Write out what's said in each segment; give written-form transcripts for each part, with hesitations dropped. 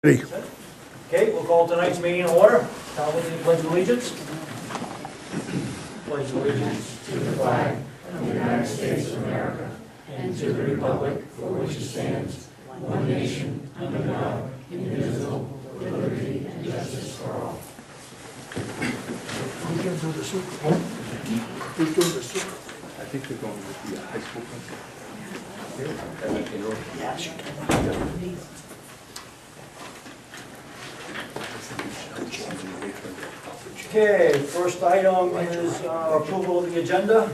Okay, we'll call tonight's meeting in order. Start with the pledge of allegiance. Pledge allegiance to the flag of the United States of America and to the republic for which it stands, one nation, under God, indivisible, with liberty and justice for all. Who's going to do the super? Who's doing the super? I think they're going with the high school principal. Yeah, she can. Okay, first item is approval of the agenda.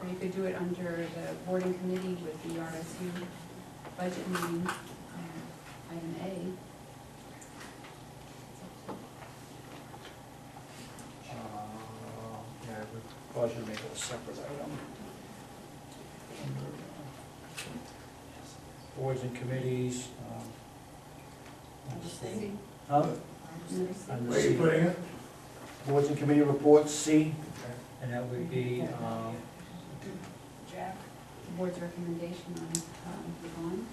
Or you could do it under the boarding committee with the RSU budget meeting, item A. Yeah, I would cause you to make it a separate item. Boards and committees. C. Huh? Where are you putting it? Boards and committee reports, C, and that would be, Jack. The board's recommendation on the bond.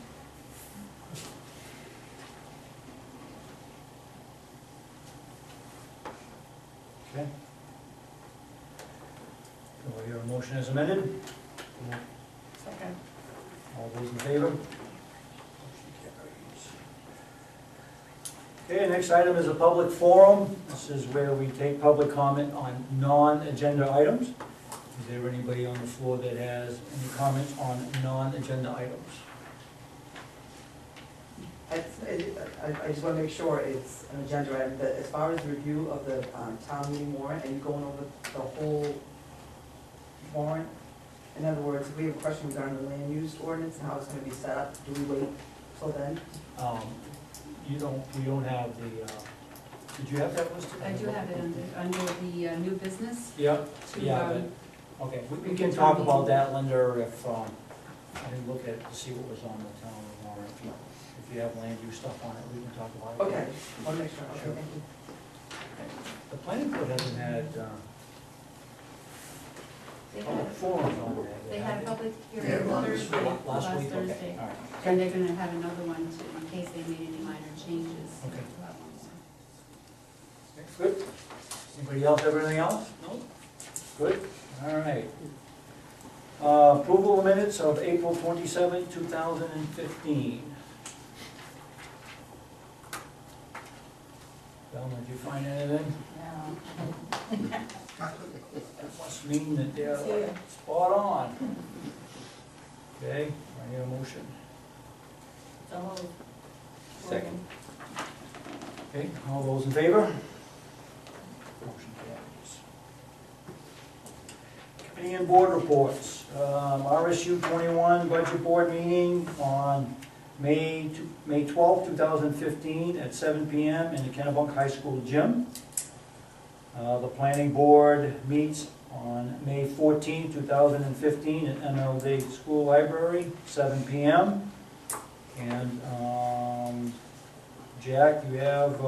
okay. Do I hear a motion as amended? Second. All those in favor? Okay, next item is a public forum. This is where we take public comment on non-agenda items. Is there anybody on the floor that has any comments on non-agenda items? I just want to make sure it's an agenda item, that as far as review of the town meeting warrant, are you going over the whole warrant? In other words, if we have a question regarding the land use ordinance and how it's going to be set up, do we wait till then? We don't have the, did you have that listed? I do have it under the new business. Yeah, to, yeah, but, okay, we can talk about that, Linda, if, I didn't look at it to see what was on the town warrant. If you have land use stuff on it, we can talk about it. Okay, I'll make sure, okay, thank you. The planning board hasn't had, They public had, forums on that. they had a public Yeah, hearing last Thursday, week. Last week, okay, Thursday. all right. And they're gonna have another one in case they made any minor changes. Okay. Good. Anybody else have anything else? No? Good, all right. Approval of minutes of April 27, 2015. Bill, did you find anything? That must mean that they're like spot on. Okay, I need a motion. Second. Okay, all those in favor? Motion carries. Committee and board reports. RSU 21 budget board meeting on May 12, 2015 at 7 p.m. in the Kennebunk High School gym. The planning board meets on May 14, 2015 at MLD School Library, 7 p.m. And Jack, you have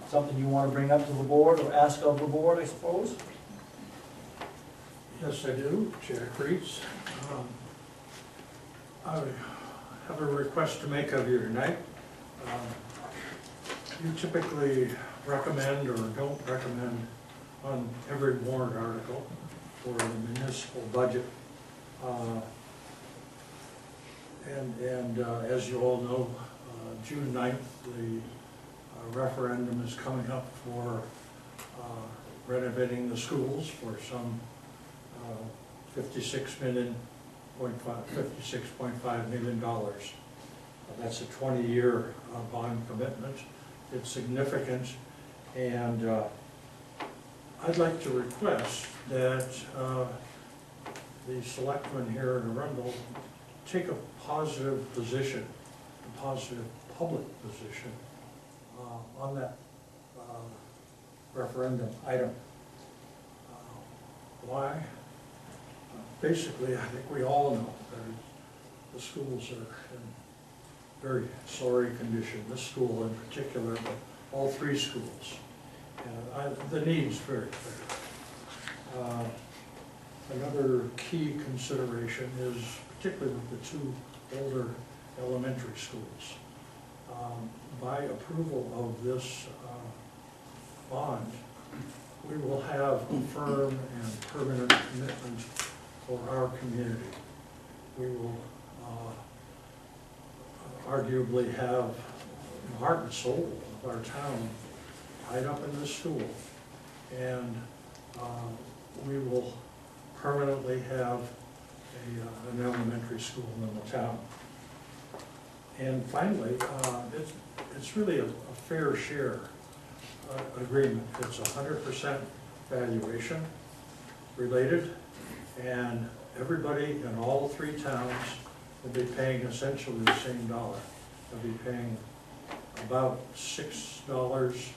something you want to bring up to the board or ask of the board, I suppose? Yes, I do, Jack Reeds. I have a request to make of you tonight. You typically recommend or don't recommend on every warrant article for the municipal budget. And as you all know, June 9th, the referendum is coming up for renovating the schools for some $56.5 million. That's a 20-year bond commitment. It's significant, and I'd like to request that the selectmen here in Arundel take a positive position, a positive public position on that referendum item. Why? Basically, I think we all know that the schools are in very sorry condition, this school in particular, but all three schools. The need's very clear. Another key consideration is particularly with the two older elementary schools. By approval of this bond, we will have a firm and permanent commitment for our community. We will arguably have the heart and soul of our town tied up in this school, and we will permanently have an elementary school in the town. And finally, it's really a fair share agreement. It's 100% valuation related, and everybody in all three towns will be paying essentially the same dollar. They'll be paying about $6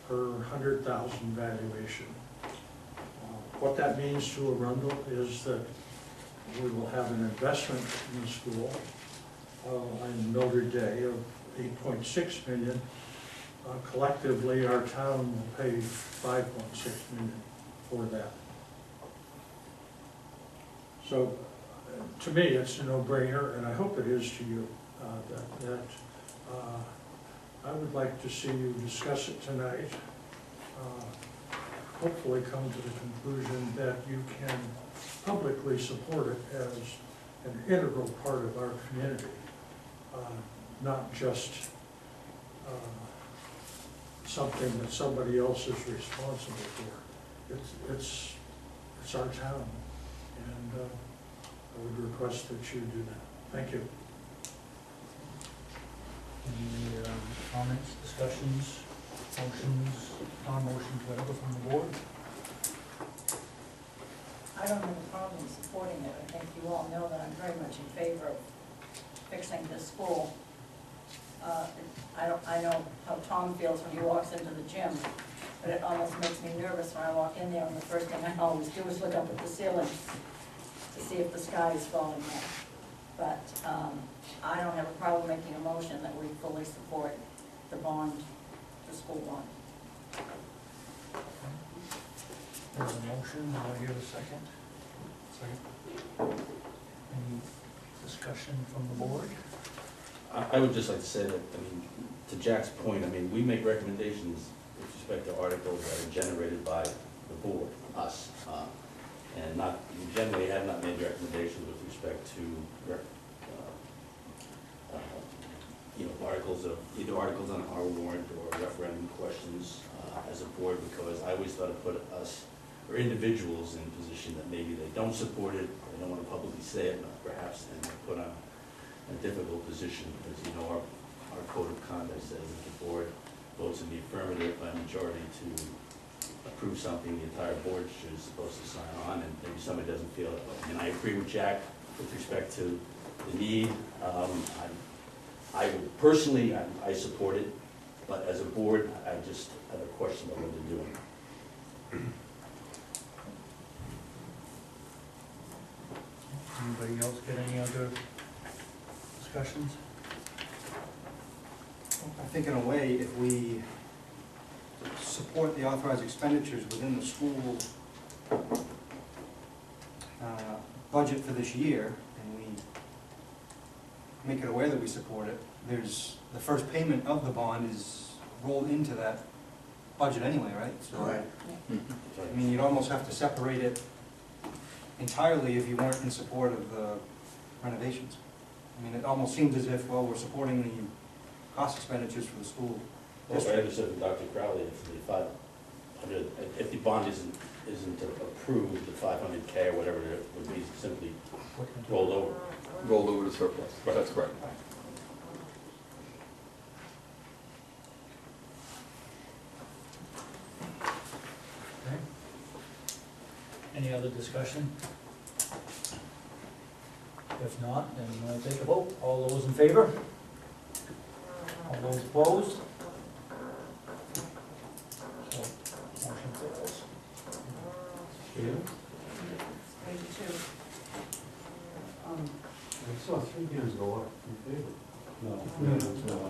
per 100,000 valuation. What that means to Arundel is that we will have an investment in the school on Mildred Day of $8.6 million. Collectively, our town will pay $5.6 million for that. So, to me, it's a no-brainer, and I hope it is to you, that I would like to see you discuss it tonight. Hopefully come to the conclusion that you can publicly support it as an integral part of our community, not just something that somebody else is responsible for. It's our town, and I would request that you do that. Thank you. Any comments, discussions, motions, non-motions, whatever from the board? I don't have a problem supporting it. I think you all know that I'm very much in favor of fixing this school. I know how Tom feels when he walks into the gym, but it almost makes me nervous when I walk in there, and the first thing I always do is look up at the ceiling to see if the sky is falling down. But I don't have a problem making a motion that we fully support the bond, the school bond. There's a motion, I'll hear a second. Second. Any discussion from the board? I would just like to say that, I mean, to Jack's point, I mean, we make recommendations with respect to articles that are generated by the board, us, and not, we generally have not made recommendations with respect to, you know, articles of, either articles on our warrant or referendum questions as a board, because I always thought it put us, or individuals, in a position that maybe they don't support it, they don't want to publicly say it, perhaps, and they're put on a difficult position, because, you know, our code of conduct says that the board votes in the affirmative by majority to approve something, the entire board is supposed to sign on, and maybe somebody doesn't feel it. And I agree with Jack with respect to the need. I would personally, I support it, but as a board, I just have a question about what they're doing. Anybody else get any other discussions? I think in a way, if we support the authorized expenditures within the school budget for this year, and we make it aware that we support it, there's, the first payment of the bond is rolled into that budget anyway, right? So, I mean, you'd almost have to separate it entirely if you weren't in support of the renovations. I mean, it almost seems as if, well, we're supporting the cost expenditures for the school Well, I district. understood from Dr. Crowley, if the 500, if the bond isn't approved, the 500K or whatever it would be simply rolled over. Rolled over to surplus. Right. That's correct. Okay. Any other discussion? If not, then we'll take a vote. All those in favor? All those opposed? So, motion fails. Page 2. I saw 3 hands go up in favor. No. No.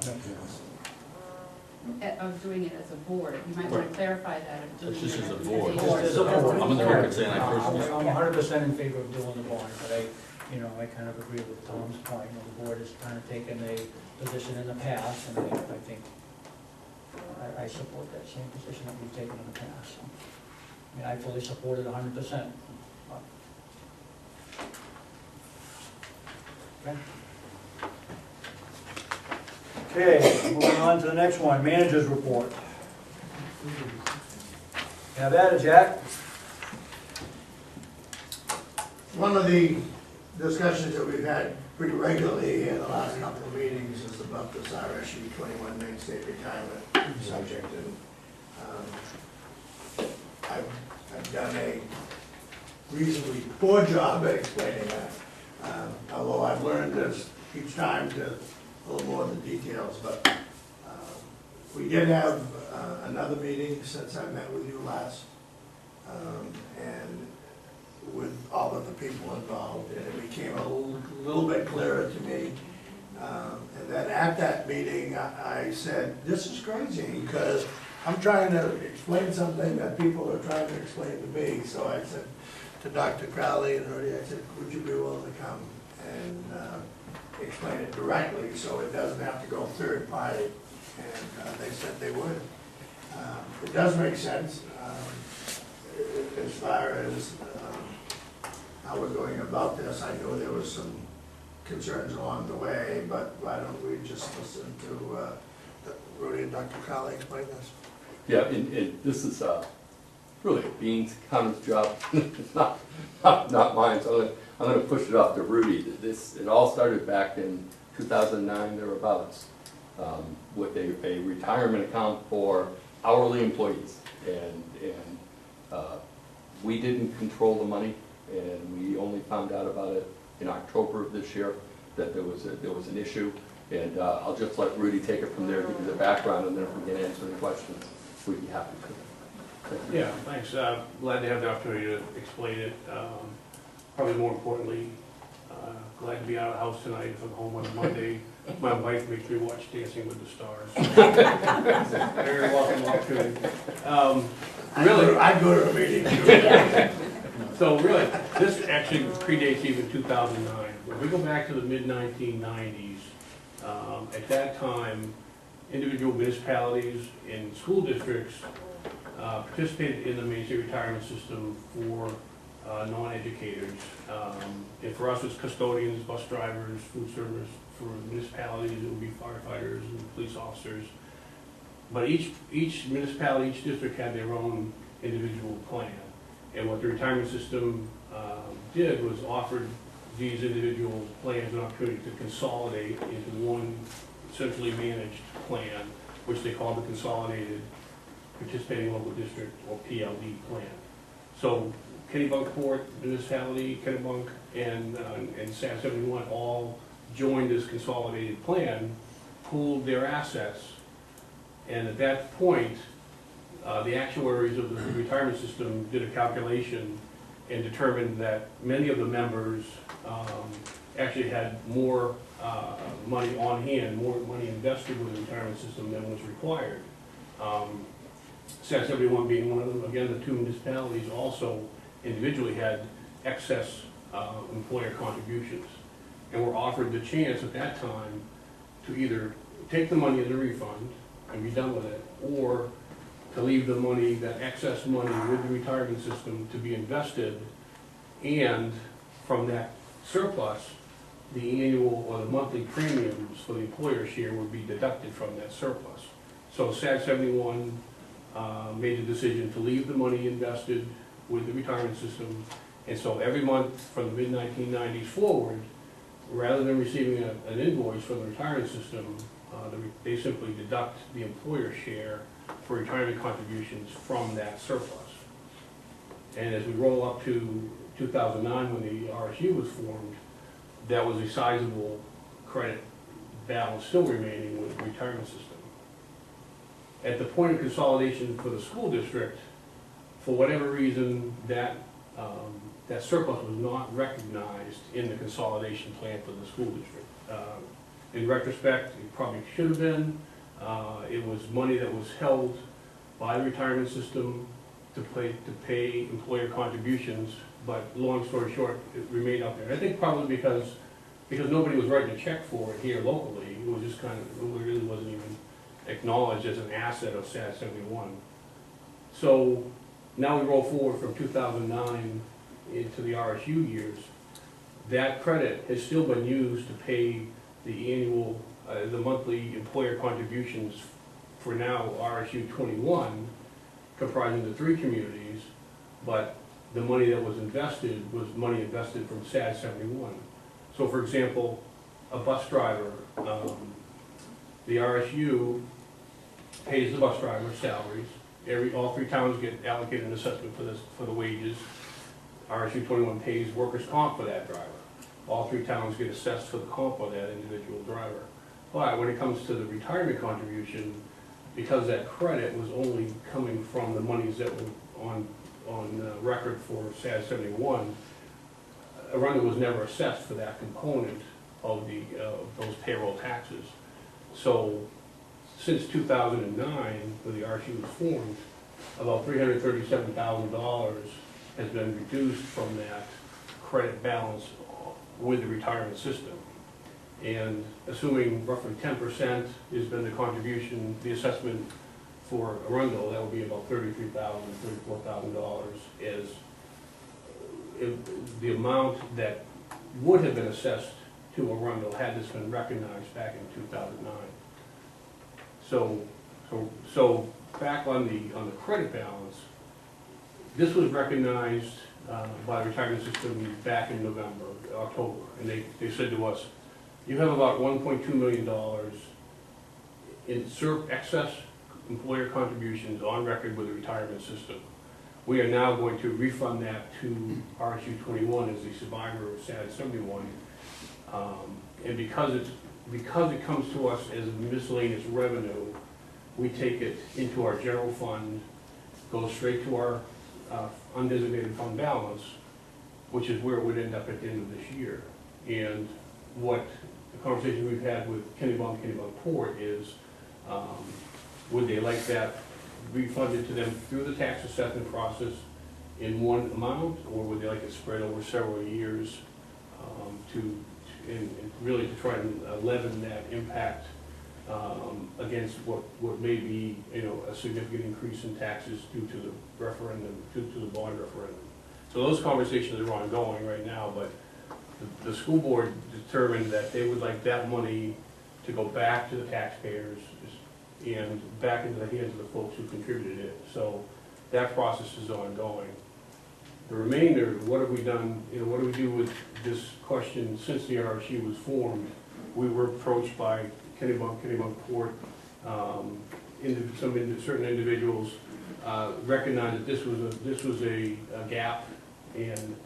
of doing it as a board. You might want Right. to clarify that of doing That's it just as as a board. Just as a board. I'm on the record saying I personally. I'm 100% in favor of doing the bond, but I kind of agree with Tom's point. The board has kind of taken a position in the past, and I think I support that same position that we've taken in the past. I mean, I fully support it 100%. Okay, moving on to the next one, manager's report. Have at it, Jack. One of the discussions that we've had pretty regularly in the last couple of meetings is about this RSU 21 Main State Retirement subject. And I've done a reasonably poor job at explaining that, although I've learned this each time to a little more of the details. But we did have another meeting since I met with you last, and with all of the people involved, and it became a little bit clearer to me. And then at that meeting, I said, this is crazy, because I'm trying to explain something that people are trying to explain to me. So I said to Dr. Crowley and Rudy, I said, would you be willing to come and explain it directly so it doesn't have to go third party? And they said they would. It does make sense as far as how we're going about this. I know there was some concerns along the way, but why don't we just listen to Rudy and Dr. Crowley explain this? Yeah, and this is really a beans county's job, not mine, so I'm gonna push it off to Rudy. It all started back in 2009 thereabouts, with a retirement account for hourly employees. And we didn't control the money, and we only found out about it in October of this year, that there was an issue. And I'll just let Rudy take it from there, give you the background, and then if we can answer any questions, we'd be happy to. Yeah, thanks. Glad to have the opportunity to explain it. Probably more importantly, glad to be out of the house tonight if I'm home on a Monday. My wife makes me watch Dancing with the Stars. Very welcome opportunity. Really, I go to a meeting too. so really, this actually predates even 2009. When we go back to the mid-1990s, at that time, individual municipalities and school districts participated in the Main State Retirement System for non-educators. And for us, it's custodians, bus drivers, food servers. For municipalities, it would be firefighters and police officers. But each municipality, each district had their own individual plan. And what the retirement system did was offered these individual plans an opportunity to consolidate into one centrally managed plan, which they call the Consolidated Participating Local District, or PLD plan. So Kennebunkport Municipality, Kennebunk, and SAD 71 all joined this consolidated plan, pooled their assets, and at that point, the actuaries of the retirement system did a calculation and determined that many of the members actually had more money on hand, more money invested with the retirement system than was required. SAD 71 being one of them. Again, the two municipalities also individually had excess employer contributions, and were offered the chance at that time to either take the money as a refund and be done with it, or to leave the money, that excess money, with the retirement system to be invested, and from that surplus, the annual or the monthly premiums for the employer share would be deducted from that surplus. So SAD 71 made the decision to leave the money invested with the retirement system, and so every month from the mid-1990s forward, rather than receiving an invoice from the retirement system, they simply deduct the employer share for retirement contributions from that surplus. And as we roll up to 2009, when the RSU was formed, that was a sizable credit balance still remaining with the retirement system. At the point of consolidation for the school district, for whatever reason, that surplus was not recognized in the consolidation plan for the school district. In retrospect, it probably should have been, It was money that was held by the retirement system to pay employer contributions, but long story short, it remained out there. I think probably because nobody was writing a check for it here locally. It was just kind of, it really wasn't even acknowledged as an asset of SAD 71. So now we roll forward from 2009 into the RSU years. That credit has still been used to pay the annual, the monthly employer contributions for now RSU 21, comprising the 3 communities, but the money that was invested was money invested from SAD 71. So for example, a bus driver, the RSU pays the bus driver salaries. All 3 towns get allocated an assessment for the wages. RSU 21 pays workers' comp for that driver. All 3 towns get assessed for the comp of that individual driver. But when it comes to the retirement contribution, because that credit was only coming from the monies that were on record for SAD 71, Arundel was never assessed for that component of those payroll taxes. So since 2009, when the RSU was formed, about $337,000 has been reduced from that credit balance with the retirement system. And assuming roughly 10% has been the contribution, the assessment for Arundel, that would be about $33,000, $34,000 is the amount that would have been assessed to Arundel had this been recognized back in 2009. So back on the credit balance, this was recognized by the retirement system back in October, and they said to us, you have about $1.2 million in excess employer contributions on record with the retirement system. We are now going to refund that to RSU 21 as the survivor of SAD 71. And because it comes to us as miscellaneous revenue, we take it into our general fund, goes straight to our undesignated fund balance, which is where it would end up at the end of this year. And what the conversation we've had with Kennebunk-Port is, would they like that refunded to them through the tax assessment process in one amount, or would they like it spread over several years and really to try and leaven that impact against what may be, a significant increase in taxes due to the referendum, due to the bond referendum. So those conversations are ongoing right now, but the school board determined that they would like that money to go back to the taxpayers and back into the hands of the folks who contributed it. So that process is ongoing. The remainder, what have we done, what do we do with this question since the RSU was formed? We were approached by Kennebunk-Port, certain individuals recognized that this was a gap and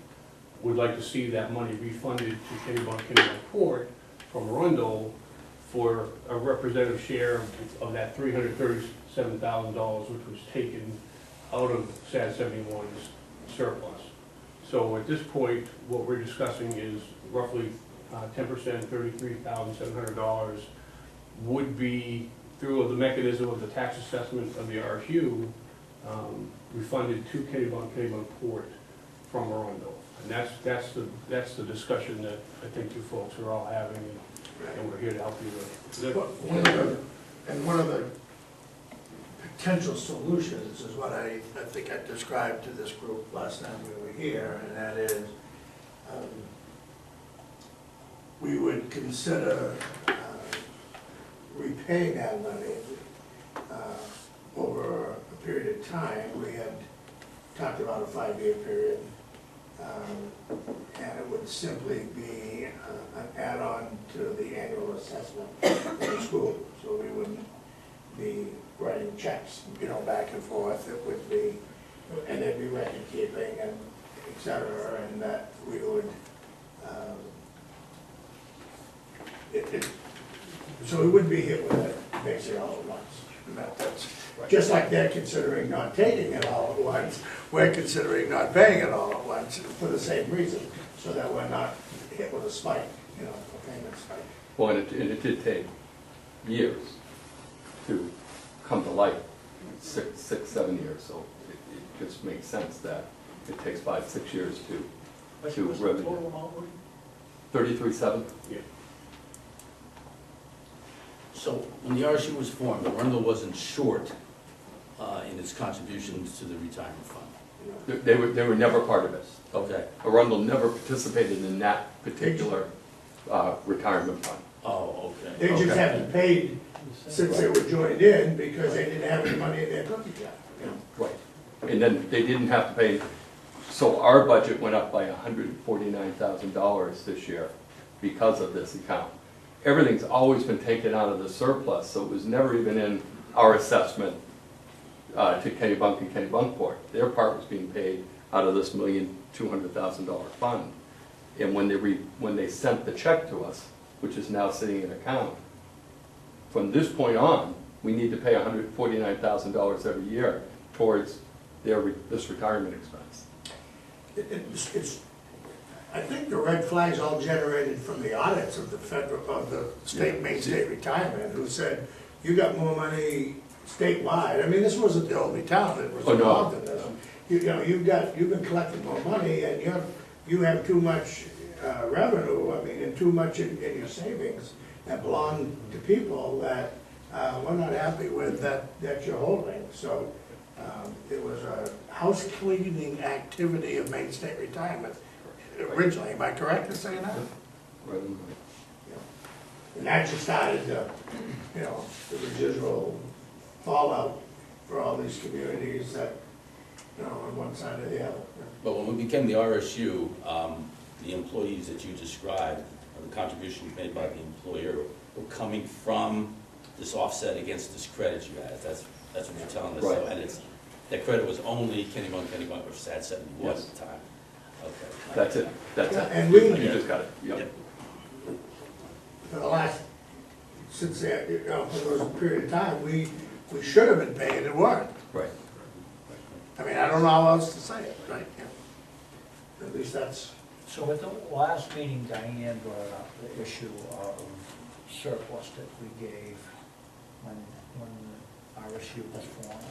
would like to see that money refunded to Kennebunk-Port from Arundel for a representative share of that $337,000, which was taken out of SAD 71's surplus. So at this point, what we're discussing is roughly 10%, $33,700 would be, through the mechanism of the tax assessment of the RSU, refunded to Kennebunk-Port from Arundel. And that's the discussion that I think you folks are all having, and we're here to help you with. One of the potential solutions is what I think I described to this group last time we were here, and that is we would consider repaying that money over a period of time. We had talked about a 5-year period, and it would simply be an add-on to the annual assessment of the school. So we wouldn't be writing checks, back and forth. It would be, and there'd be record keeping and et cetera, and that we would, so we wouldn't be hit with it basically all at once. That's just like they're considering not taking it all at once, we're considering not paying it all at once for the same reason, so that we're not hit with a spike, a payment spike. Well, and it did take years to come to light, 7 years. So it just makes sense that it takes 5, 6 years to What's the revenue. total amount, Woody? 33.7? Yeah. So when the RSU was formed, Arundel wasn't short in its contributions to the retirement fund. They were never part of it. Okay. Arundel never participated in that particular retirement fund. Oh, okay. They just Okay. haven't paid since they were joined in because they didn't have any money in their cookie jar. Right. And then they didn't have to pay, so our budget went up by $149,000 this year because of this account. Everything's always been taken out of the surplus, so it was never even in our assessment to Kennebunk and Kennebunkport. Their part was being paid out of this $1,200,000 fund. And when they sent the check to us, which is now sitting in account, from this point on, we need to pay $149,000 every year towards this retirement expense. I think the red flags all generated from the audits of the state, Maine State Retirement, who said, you got more money statewide. I mean, this wasn't the only town that was Oh, no. involved in this. You know, you've been collecting more money and you have too much revenue, I mean, and too much in your savings that belong to people that we're not happy with that you're holding. So it was a house cleaning activity of Maine State Retirement originally. Am I correct in saying that? Right. And that just started the residual fallout for all these communities that, on one side or the other. But when we became the RSU, the employees that you described, or the contributions made by the employer, were coming from this offset against this credit you had. That's what you're telling us. Right. So, and that credit was only Kennebunk, or SAD 71 Yes. at the time. Okay. That's it. Yeah, and You we- just got it. Yep. For the last, since that, for there was a period of time, we should have been paying and weren't. Right. I mean, I don't know how else to say it, right? At least that's, So at the last meeting, Diane brought up the issue of surplus that we gave when the RSU was formed.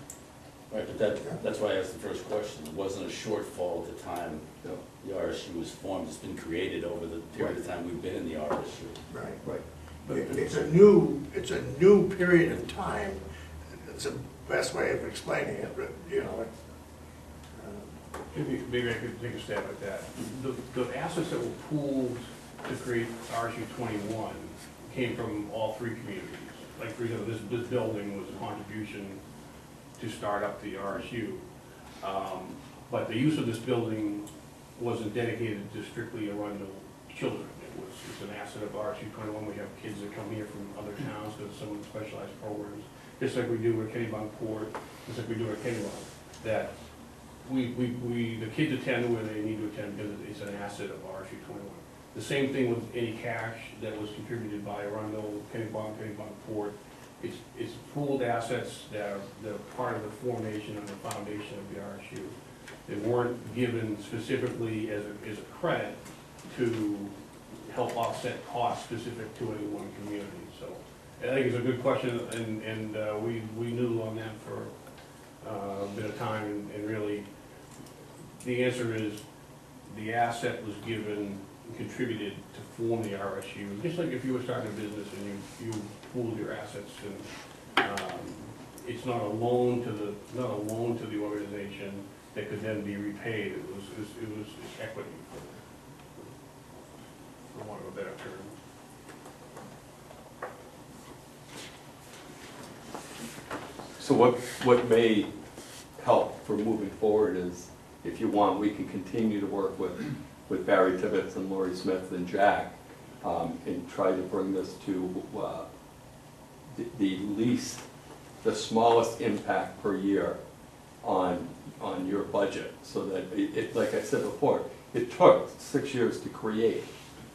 Right, but that's why I asked the first question. It wasn't a shortfall at the time No. the RSU was formed. It's been created over the period of time we've been in the RSU. right. Right. It's a new period of time. It's the best way of explaining it, but, Maybe I could take a stab at that. The assets that were pooled to create RSU 21 came from all three communities. Like, for example, this building was a contribution to start up the RSU. But the use of this building wasn't dedicated to strictly Arundel children. It's an asset of RSU 21. We have kids that come here from other towns because some of the specialized programs, just like we do at Kennebunkport, just like we do at Kennebunk, that the kids attend where they need to attend because it's an asset of RSU 21. The same thing with any cash that was contributed by Arundel, Kennebunkport. It's pooled assets that are part of the formation and the foundation of the RSU. They weren't given specifically as a credit to help offset costs specific to any one community. So I think it's a good question, and we knew on that for a bit of time, and really the answer is the asset was given and contributed to form the RSU, just like if you were starting a business and you pooled your assets, and it's not a loan to the organization that could then be repaid. It was equity, for want of a better term. So what may help for moving forward is, if you want, we can continue to work with Barry Tibbetts and Lori Smith and Jack, and try to bring this to the smallest impact per year on your budget, so that it, like I said before, it took 6 years to create.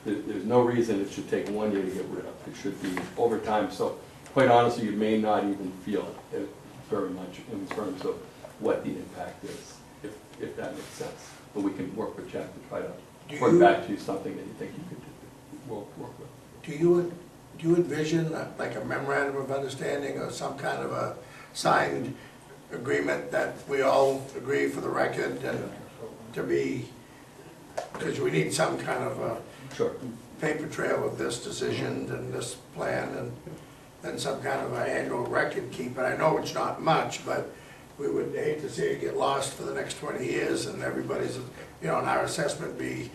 There's no reason it should take 1 year to get rid of. It should be over time. So quite honestly, you may not even feel it very much in terms of what the impact is, if that makes sense. But we can work with Jack to try to bring back to you something that you think you could work with. do do you envision like a memorandum of understanding or some kind of a signed agreement that we all agree for the record and to be, because we need some kind of a Sure. paper trail of this decision and this plan and then some kind of an annual record keeper. I know it's not much, but we would hate to see it get lost for the next 20 years and everybody's, you know, and our assessment be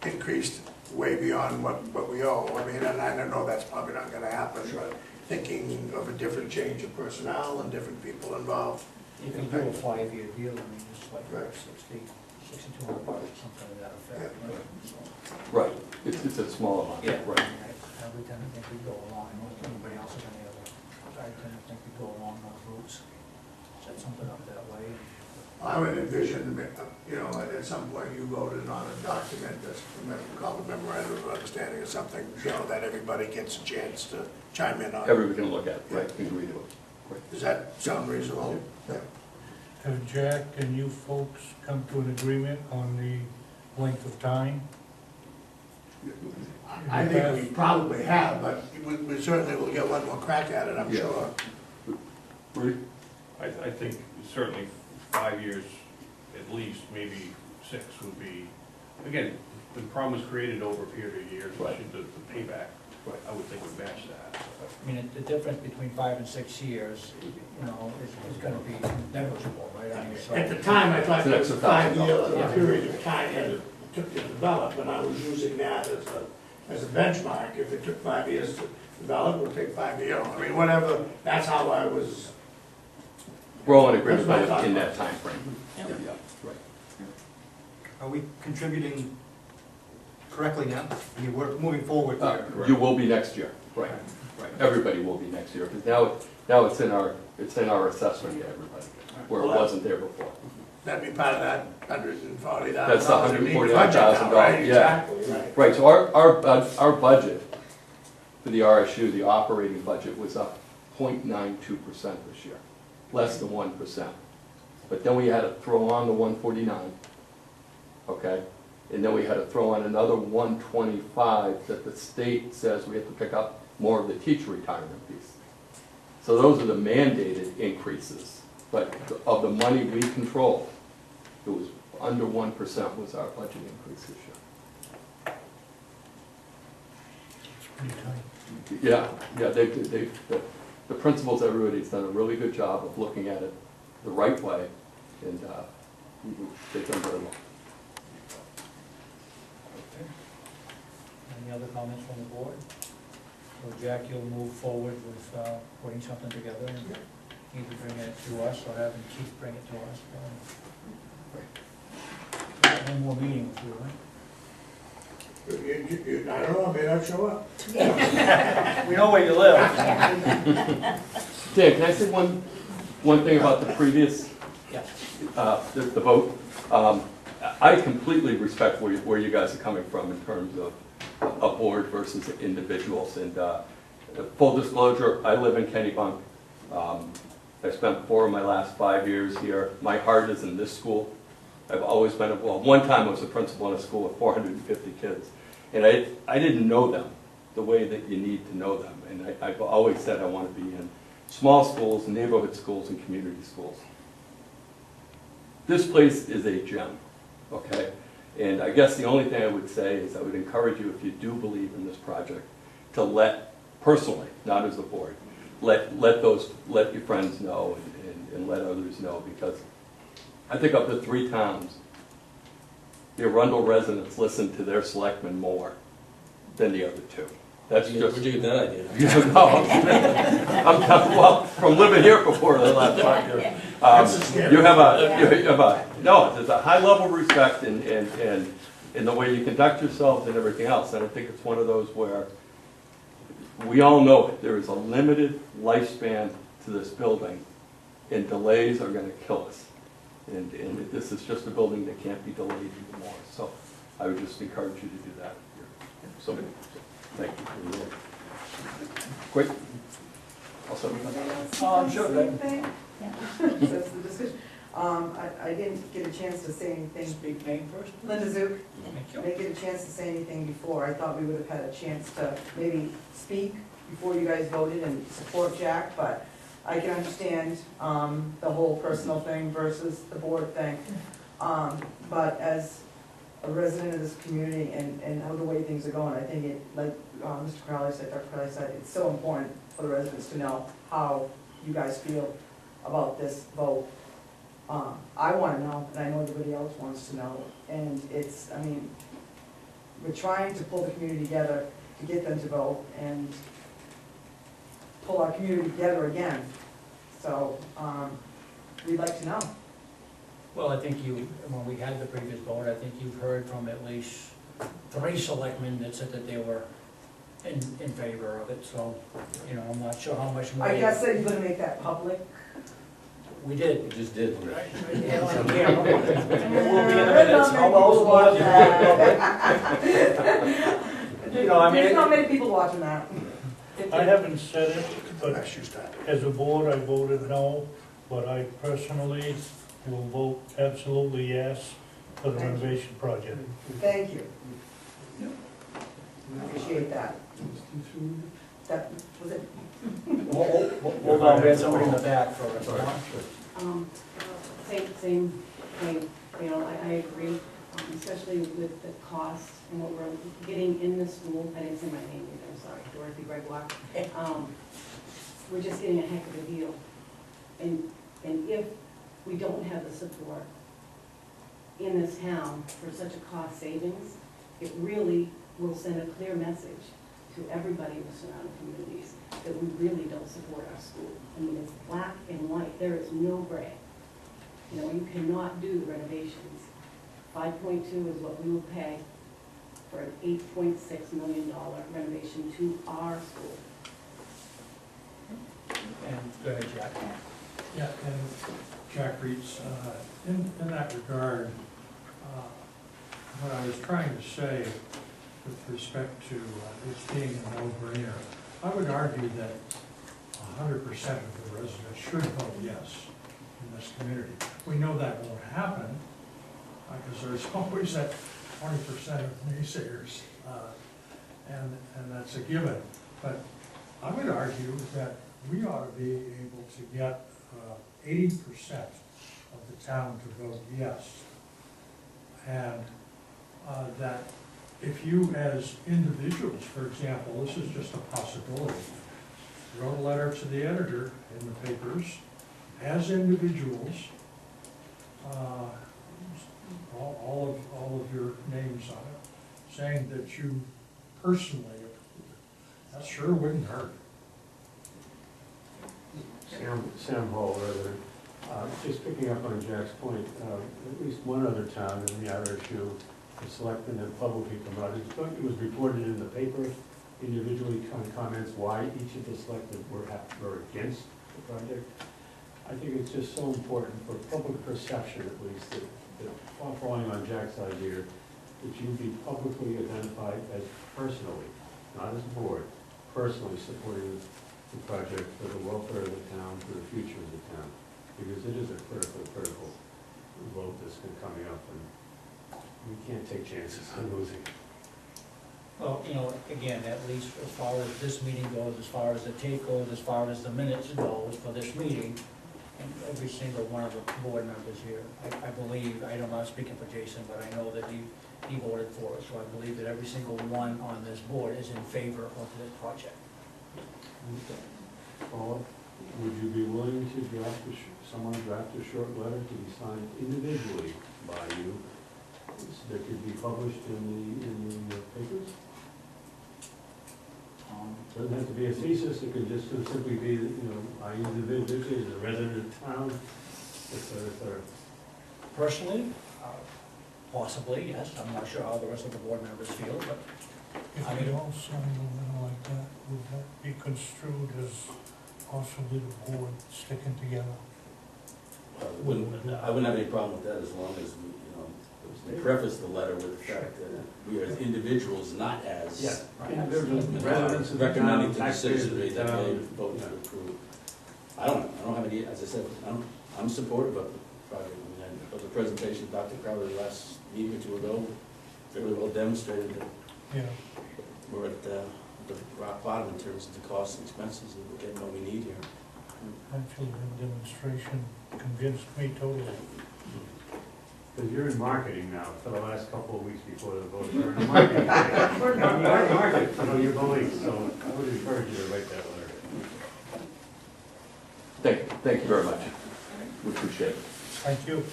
increased way beyond what we owe. I mean, and I know that's probably not gonna happen, but thinking of a different change of personnel and different people involved. You can do a 5-year deal, I mean, it's like $6,200, something to that effect. Yeah. So, Right, it's a small amount, Yeah. right. I would tend to think we go along, I don't know if anybody else has any other, I tend to think we go along those routes, set something up that way. I would envision, you know, at some point you voted on a document that's called a memorandum of understanding or something, you know, that everybody gets a chance to chime in on. Everybody can look at it, right, agree to it. Right. Does that sound reasonable? Yeah. Have Jack and you folks come to an agreement on the length of time? I think we probably have, but we certainly will get one more crack at it, I'm Yeah. sure. Rudy? I think certainly 5 years at least, maybe 6 would be, again, the problem was created over a period of years, Right. the payback, Right. I would think would match that. I mean, the difference between 5 and 6 years, you know, is gonna be negligible, right? I mean, so. At the time, I thought It's an it was a extra $1,000. 5-year period of time that it took to develop, and I was using that as a benchmark. If it took 5 years to develop, it'll take 5 years. I mean, whatever, that's how I was. We're all in agreement That's what I in thought. that timeframe. Yeah. Yeah, right. Are we contributing correctly now? I mean, we're moving forward here. You will be next year, right, right. Everybody will be next year, because now it's in our assessment to everybody, where it wasn't there before. That'd be part of that $140,000. That's the $149,000, Right, yeah. exactly, right. Right, so our budget for the RSU, the operating budget, was up 0.92% this year, less than 1%. But then we had to throw on the 149, okay? And then we had to throw on another 125 that the state says we have to pick up more of the teacher retirement piece. So those are the mandated increases, but of the money we control, it was under 1% was our budget increase this year. It's pretty tight. Yeah, the principals, everybody's done a really good job of looking at it the right way, and they've done very well. Okay. Any other comments from the board? So Jack, you'll move forward with putting something together and either bring it to us or having Keith bring it to us. One more meeting with you, right? I don't know, I may not show up. We know where you live. Dan, can I say one thing about the previous, Yeah. the vote? I completely respect where you guys are coming from in terms of a board versus individuals. And full disclosure, I live in Kennebunk. I spent 4 of my last 5 years here. My heart is in this school. I've always been, well, one time I was a principal in a school with 450 kids. And I didn't know them the way that you need to know them. And I've always said I want to be in small schools, neighborhood schools, and community schools. This place is a gem, okay? And I guess the only thing I would say is I would encourage you, if you do believe in this project, to let, personally, not as a board, let your friends know and let others know, because I think of the 3 towns, the Arundel residents listen to their selectmen more than the other 2. That's just. Where'd you get that idea? Well, from living here for the last 5 years. You have there's a high level of respect in the way you conduct yourselves and everything else. And I think it's one of those where we all know it. There is a limited lifespan to this building, and delays are going to kill us. And this is just a building that can't be delayed anymore. So I would just encourage you to do that. So, thank you. Great. Also, Sure, Greg. Thing? That's the decision. I didn't get a chance to say anything. Speak name first. Linda Zook, Thank you. didn't get a chance to say anything before. I thought we would have had a chance to maybe speak before you guys voted and support Jack, but I can understand, the whole personal thing versus the board thing. But as a resident of this community and how the way things are going, I think it, like, Mr. Crowley said, Dr. Crowley said, it's so important for the residents to know how you guys feel about this vote. I wanna know, and I know everybody else wants to know, and it's, I mean, we're trying to pull the community together to get them to vote and pull our community together again. So, we'd like to know. Well, I think you, when we had the previous vote, I think you've heard from at least 3 selectmen that said that they were in favor of it, so, you know, I'm not sure how much more. I guess that you're gonna make that public. We We did. just did. Right, yeah, on camera. It will be in the minutes. How else was it? You know, I mean. There's not many people watching that. I haven't said it, but as a board, I voted no, but I personally will vote absolutely yes for the renovation project. Thank you. Appreciate that. That, was it? Hold on, we had somebody in the back for us. Same thing, you know, I agree, especially with the cost and what we're getting in the school. I didn't say my name either, I'm sorry, Dorothy Gregoire. We're just getting a heck of a deal. And if we don't have the support in this town for such a cost savings, it really will send a clear message to everybody in the surrounding communities that we really don't support our school. I mean, it's black and white, there is no gray. You know, you cannot do the renovations. 5.2 is what we will pay for an $8.6 million renovation to our school. And go ahead, Jack. Yeah, and Jack Reitz, in that regard, what I was trying to say with respect to this being a no-brainer, I would argue that 100% of the residents should vote yes in this community. We know that won't happen, because there's always that 20% of naysayers, and that's a given. But I would argue that we ought to be able to get 80% of the town to vote yes. And that if you as individuals, for example, this is just a possibility, wrote a letter to the editor in the papers, as individuals, all of your names on it, saying that you personally approve it. That sure wouldn't hurt. Sam Hall, resident. Just picking up on Jack's point, at least one other town in the RSU, the selectmen have publicly come out. It was reported in the paper, individually comments why each of the selectmen were against the project. I think it's just so important for public perception, at least, that following on Jack's idea, that you be publicly identified as personally, not as a board, personally supporting the project for the welfare of the town, for the future of the town, because it is a critical vote that's been coming up, and we can't take chances on losing it. Well, you know, again, at least as far as this meeting goes, as far as the tape goes, as far as the minutes goes for this meeting, and every single one of the board members here, I believe, I'm not speaking for Jason, but I know that he voted for it, so I believe that every single one on this board is in favor of this project. Paul, would you be willing to someone draft a short letter to be signed individually by you that could be published in the papers? Doesn't have to be a thesis, it could just simply be, I individually, as a resident of town, et cetera. Personally, possibly, yes, I'm not sure how the rest of the board members feel, but If we all sign a letter like that, would that be construed as possibly the board sticking together? I wouldn't have any problem with that as long as we preface the letter with the fact that we are as individuals, not as Individuals, residents of the recommending town, to the citizenry that taxpayers they of the town. vote to approve. I don't have any, as I said, I'm supportive of the project. I mean, of the presentation of Dr. Crowley last meeting or two ago, very well demonstrated that Yeah. we're at the rock bottom in terms of the costs and expenses, and we're getting what we need here. Actually, the demonstration convinced me totally. Because you're in marketing now, for the last couple of weeks before the vote, you're in marketing. You're in marketing, for your beliefs, so I would encourage you to write that letter. Thank you very much. We appreciate it. Thank you.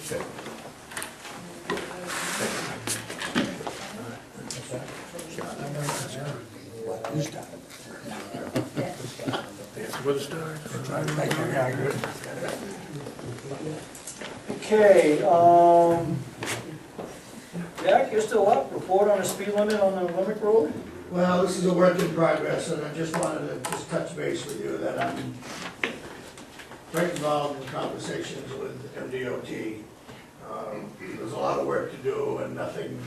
Okay, Jack, you're still up, report on the speed limit on the Limerick Road? Well, this is a work in progress, and I just wanted to just touch base with you that I'm very involved in conversations with MDOT. There's a lot of work to do and nothing,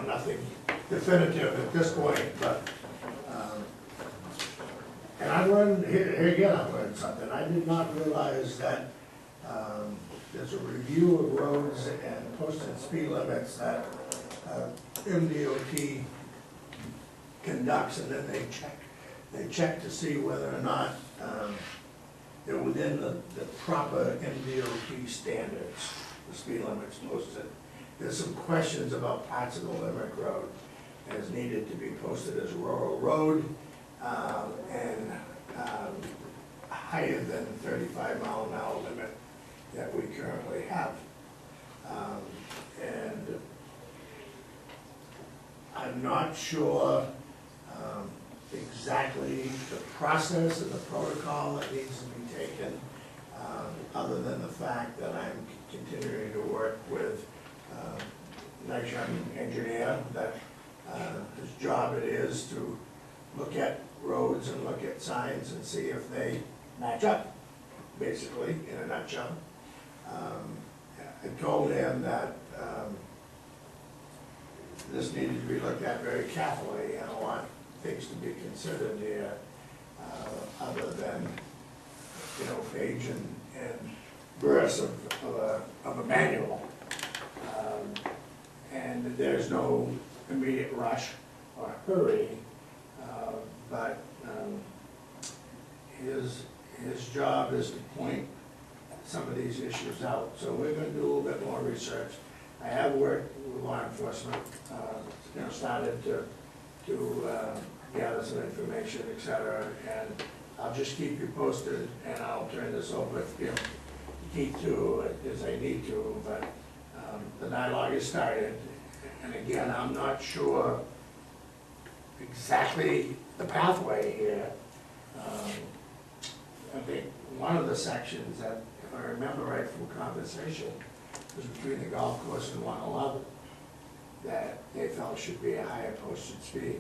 nothing definitive at this point, but, and I learned, here again, I learned something. I did not realize that there's a review of roads and posted speed limits that MDOT conducts, and then they check to see whether or not they're within the proper MDOT standards, the speed limits posted. There's some questions about parts of the Limerick Road as needed to be posted as rural road and higher than 35-mile-an-hour limit that we currently have. And I'm not sure exactly the process and the protocol that needs to be taken, other than the fact that I'm continuing to work with a nice young engineer that whose job it is to look at roads and look at signs and see if they match up, basically, in a nutshell. I told him that this needed to be looked at very carefully, and I want things to be considered here, other than, page and verse of a manual. And there's no immediate rush or hurry, but his job is to point some of these issues out. So we're gonna do a little bit more research. I have worked with law enforcement, started to gather some information, et cetera, and I'll just keep you posted, and I'll turn this over if you need to, as I need to, but the dialogue has started, and again, I'm not sure exactly the pathway here. I think one of the sections that, if I remember right from conversation, was between the golf course and 111, that they felt should be a higher posted speed.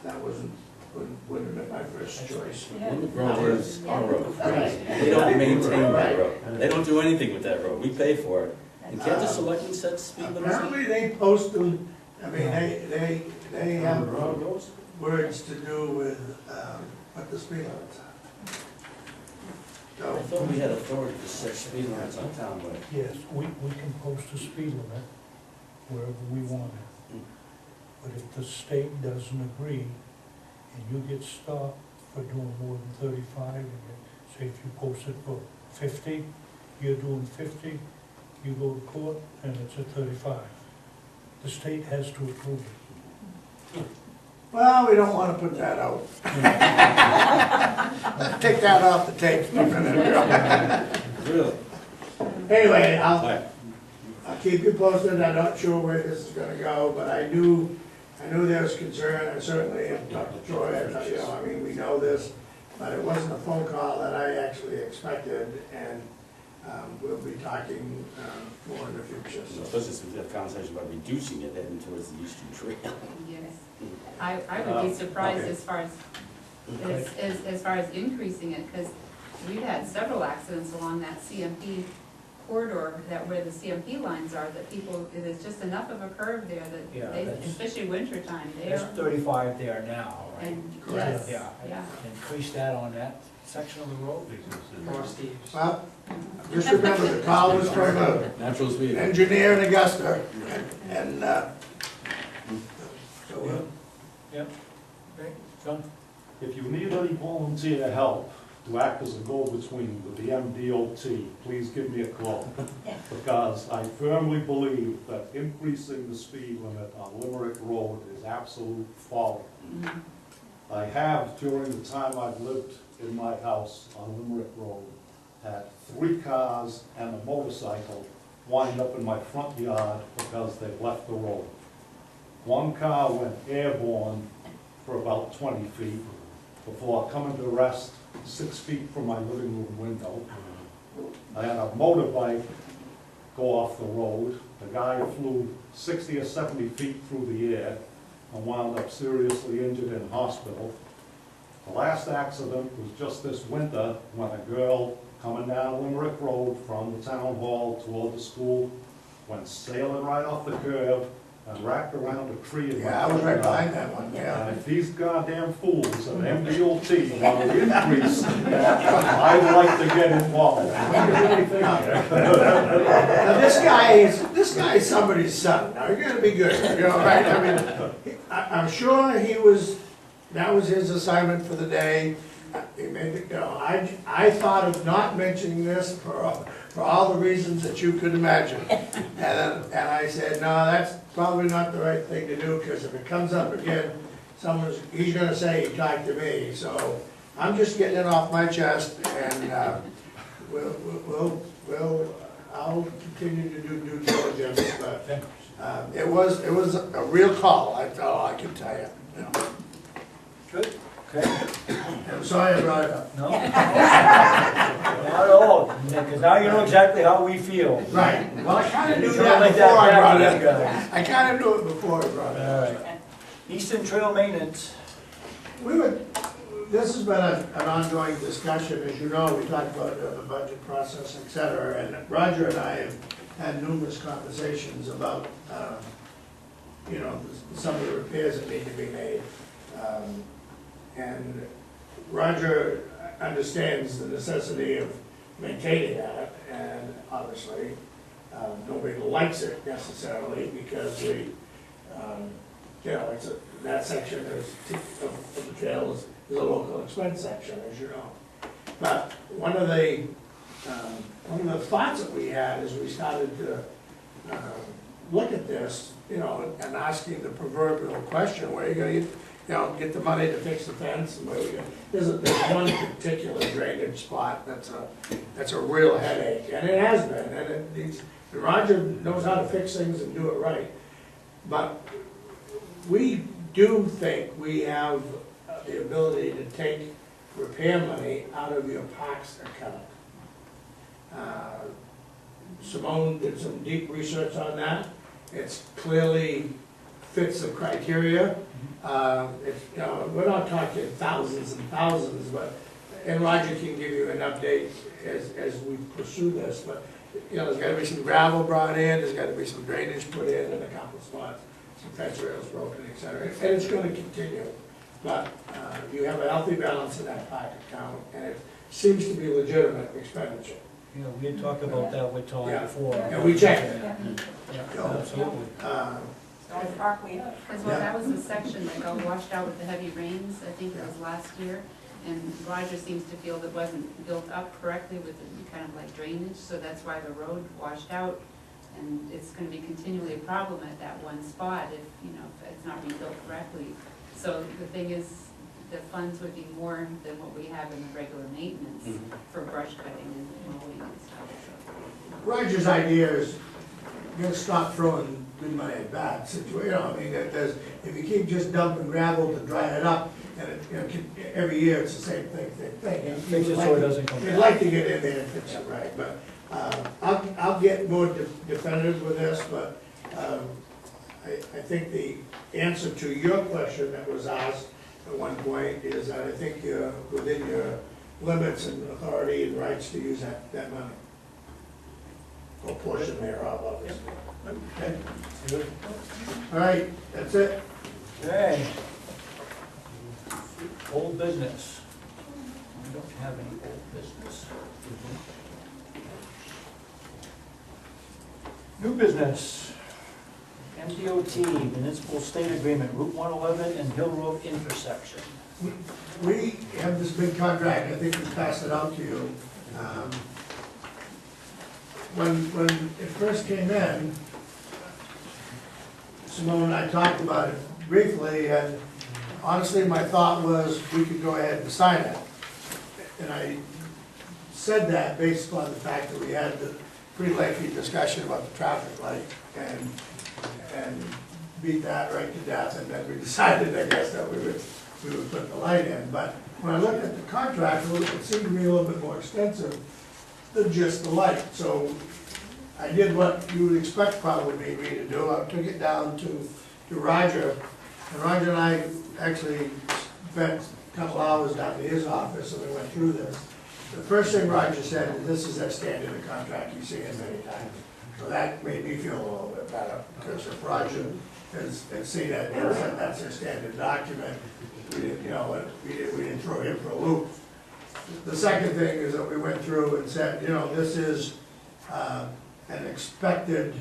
That wouldn't have been my first choice. Limerick Road is our road. They don't maintain that road. They don't do anything with that road. We pay for it. And can't the selectmen set the speed limits? Apparently they post them, I mean, they have words to do with what the speed limits are. I thought we had authority to set speed limits on town road. Yes, we can post a speed limit wherever we want it. But if the state doesn't agree, and you get stopped for doing more than 35, and say if you post it for 50, you're doing 50, you go to court, and it's at 35. The state has to approve it. Well, we don't want to put that out. Take that off the tape. Really? Anyway, Right. I'll keep you posted. I'm not sure where this is gonna go, but I knew there was concern. I certainly have talked to Troy. I mean, we know this, but it wasn't a phone call that I actually expected, and we'll be talking more in the future. So especially since we have conversation about reducing it, heading towards the eastern trail. Yes. I would be surprised okay. as far as increasing it, because we've had several accidents along that CMP corridor, that where the CMP lines are, that people, there's just enough of a curve there Yeah, that they, that's- especially wintertime, There's they're, 35 there now, right? and, Correct. yes, Yeah. yeah. Increase that on that section of the road? Well, just remember, the call was from an Natural speed. engineer in Augusta, and so Yep. Okay, John? If you need any volunteer help to act as a go-between with the MDOT, please give me a call. Because I firmly believe that increasing the speed limit on Limerick Road is absolute folly. I have, during the time I've lived in my house on Limerick Road, had 3 cars and a motorcycle wind up in my front yard because they've left the road. 1 car went airborne for about 20 feet before coming to rest 6 feet from my living room window. I had a motorbike go off the road. The guy flew 60 or 70 feet through the air and wound up seriously injured in hospital. The last accident was just this winter when a girl coming down Limerick Road from the town hall toward the school went sailing right off the curb and wrapped around a tree in my Yeah, I was right front behind yard. that one, yeah. And if these goddamn fools at MDOT want to increase, I'd like to get involved. What do you really think? Now, this guy is somebody's son, now you're gonna be good, you know, right? I mean, I'm sure that was his assignment for the day. He made it go. I thought of not mentioning this for all the reasons that you could imagine. And I said, no, that's probably not the right thing to do, because if it comes up again, he's gonna say he talked to me. So I'm just getting it off my chest, and I'll continue to do due diligence, but it was a real call, that's all I can tell you. Good, okay. I'm sorry I brought it up. No? Not at all, because now you know exactly how we feel. Right, well, I kinda knew You're that like before I that brought back it to up. these I kinda knew it before I brought it All up. right. Eastern Trail Maintenance. This has been an ongoing discussion, as you know, we talked about the budget process, et cetera, and Roger and I have had numerous conversations about, some of the repairs that need to be made. And Roger understands the necessity of maintaining that, and obviously, nobody likes it necessarily, because that section of the trail is a local expense section, as you know. But one of the thoughts that we had as we started to look at this, and asking the proverbial question, where are you gonna get the money to fix the fence, and where we go. There's one particular drainage spot that's a real headache, and it has been, and Roger knows how to fix things and do it right. But we do think we have the ability to take repair money out of your parks account. Simone did some deep research on that. It's clearly fits the criteria. We're not talking thousands and thousands, and Roger can give you an update as we pursue this, but, there's gotta be some gravel brought in, there's gotta be some drainage put in a couple spots, some fence rails broken, et cetera, and it's gonna continue. But, you have a healthy balance in that park account, and it seems to be legitimate expenditure. We had talked about that with Tom Yeah. before. And we checked it. Yeah, absolutely. Stone Park, Because that was the section that got washed out with the heavy rains, I think it was last year. And Roger seems to feel that wasn't built up correctly with the kind of like drainage, so that's why the road washed out. And it's gonna be continually a problem at that one spot if it's not rebuilt correctly. So the thing is, the funds would be more than what we have in the regular maintenance for brush cutting and mowing and stuff, so. Roger's idea is, you gotta stop throwing good money at bad situation, if you keep just dumping gravel to dry it up, and every year it's the same thing. Fix it so it doesn't come You'd back. like to get in there and fix it right, but, I'll get more definitive with this, but, I think the answer to your question that was asked at one point is that I think you're within your limits and authority and rights to use that money. Or portion thereof, obviously. Okay. Good. All right, that's it. Okay. Old business. We don't have any old business. New business. MDOT municipal state agreement, Route 111 and Hill Road intersection. We have this big contract, I think we passed it out to you. When it first came in, Simone and I talked about it briefly, and honestly, my thought was we could go ahead and sign it. And I said that based upon the fact that we had the pretty lengthy discussion about the traffic light and beat that right to death, and then we decided, I guess, that we would put the light in. But when I looked at the contract, it seemed to be a little bit more extensive than just the light. So I did what you would expect probably me to do. I took it down to Roger, and Roger and I actually spent a couple hours down to his office, and we went through this. The first thing Roger said is this is that standard contract you've seen it many times. So that made me feel a little bit better, because if Roger has seen it and said that's a standard document, we didn't, you know, we didn't throw him for a loop. The second thing is that we went through and said, you know, this is an expected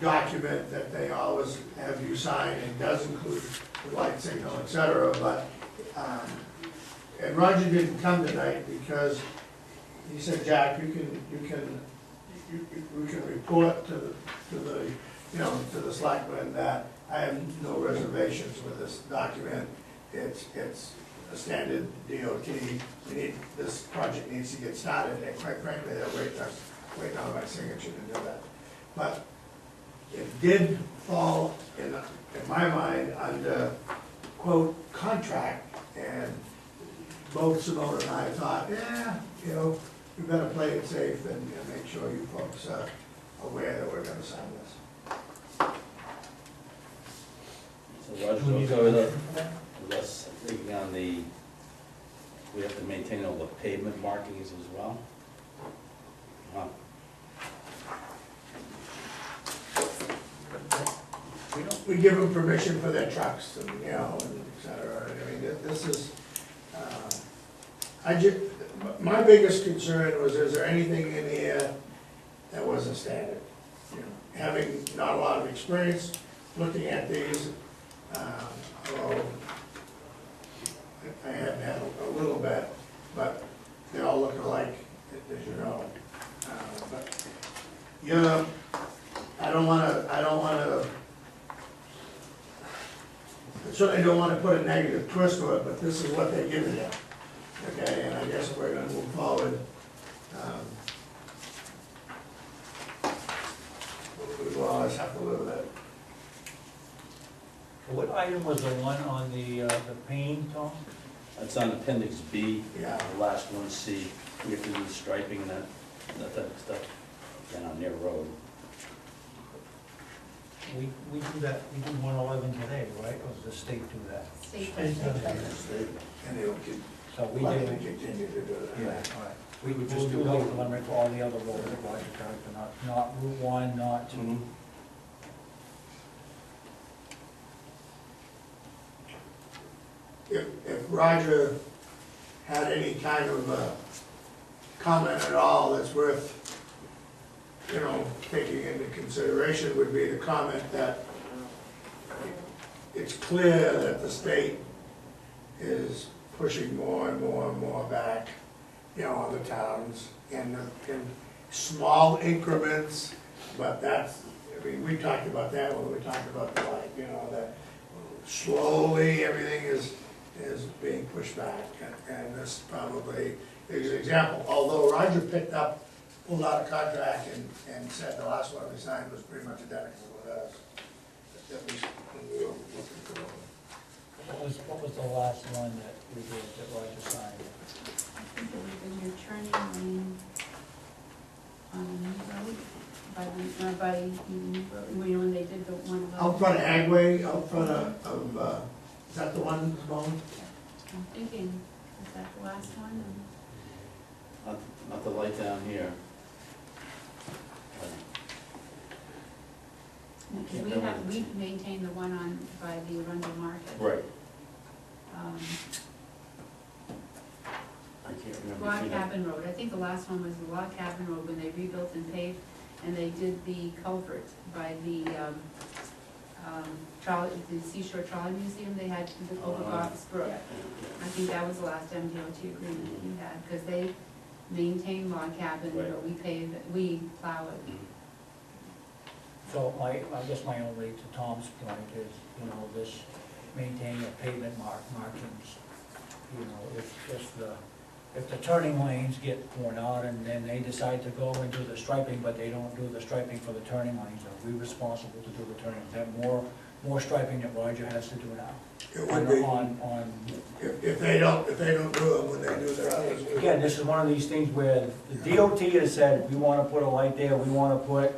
document that they always have you sign, and does include the light signal, et cetera, but, and Roger didn't come tonight because he said, Jack, we can report to the, you know, to the selectmen that I have no reservations with this document. It's a standard DOT. This project needs to get started, and quite frankly, they're waiting on my signature to do that. But it did fall in my mind under quote contract, and both Simone and I thought, yeah, you know, we better play it safe and make sure you folks are aware that we're gonna sign this. So Roger, we'll go with us thinking on we have to maintain all the pavement markings as well. Huh. We give them permission for their trucks and, you know, and et cetera. I mean, this is, my biggest concern was, is there anything in here that wasn't standard? You know, having not a lot of experience looking at these, although I have had a little bit, but they all look alike, as you know. But, you know, I certainly don't want to put a negative twist to it, but this is what they're giving you. Okay, and I guess if we're going to move forward, we will always have to live with it. What item was the one on the pane, Tom? That's on appendix B, Yeah. the last one, C. We have to do the striping and that type of stuff, and on their road. We do that, we do 111 today, right? Or does the state do that? State. And they will So we likely do. continue to do that. Yeah, all right. We would just do height limit for all the other roads that Roger charged, not Route 1, not 2. If Roger had any kind of comment at all that's worth, you know, taking into consideration, would be the comment that it's clear that the state is pushing more and more and more back, you know, on the towns in small increments, but that's, I mean, we talked about that when we talked about the light, you know, that slowly everything is being pushed back, and this probably is an example. Although Roger pulled out a contract and said the last one we signed was pretty much identical with us. That we were looking for. What was the last one that we did that Roger signed? I think it was in your turning lane on road, when they did the one. Out front of Agway, out front of is that the one, Simone? I'm thinking, is that the last one? Not the light down here. Because we maintain the one on by the Arundel Market. Right. I can't remember. Log Cabin Road, I think the last one was the Log Cabin Road when they rebuilt and paved, and they did the culvert by the the Seashore Trolley Museum they had over Goff's Brook. I think that was the last MDOT agreement that you had, because they maintain log cabin, Right. but we plow it. So I guess my only, to Tom's point is, you know, this maintaining of pavement markings, you know, if the turning lanes get worn out and then they decide to go and do the striping, but they don't do the striping for the turning lanes, are we responsible to do the turning? Is that more striping that Roger has to do now? It would be, On, if they don't do them when they do their others. again, this is one of these things where the DOT has said, we wanna put a light there, we wanna put,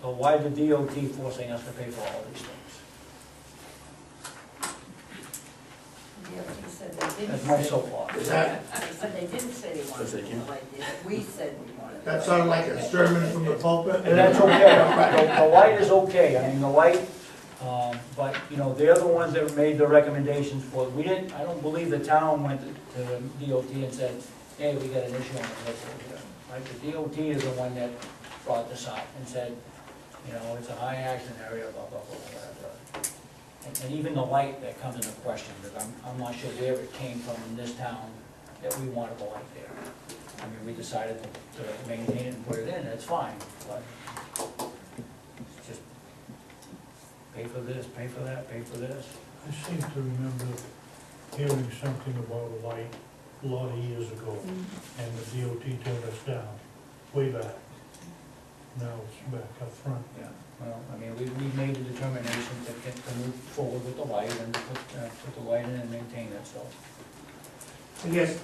so why the DOT forcing us to pay for all these things? DOT said they didn't. That's my say- soapbox. Is that, They said they didn't say they wanted Yes, they to can. do like this. We said we wanted. that sounded like a sermon from the pulpit? And that's okay, the light is okay, I mean, the light, but, you know, they're the ones that made the recommendations for, I don't believe the town went to the DOT and said, hey, we got an issue on the light over here. Right, the DOT is the one that brought this up and said, you know, it's a high action area, blah, blah, blah, whatever. And even the light that comes into question, because I'm not sure where it came from in this town that we wanted the light there. I mean, we decided to maintain it and put it in, that's fine, but it's just pay for this, pay for that, pay for this. I seem to remember hearing something about a light a lot of years ago, and the DOT turned us down, way back. Now it's back up front. Yeah, well, I mean, we made the determination to move forward with the light and to put the light in and maintain it, so. I guess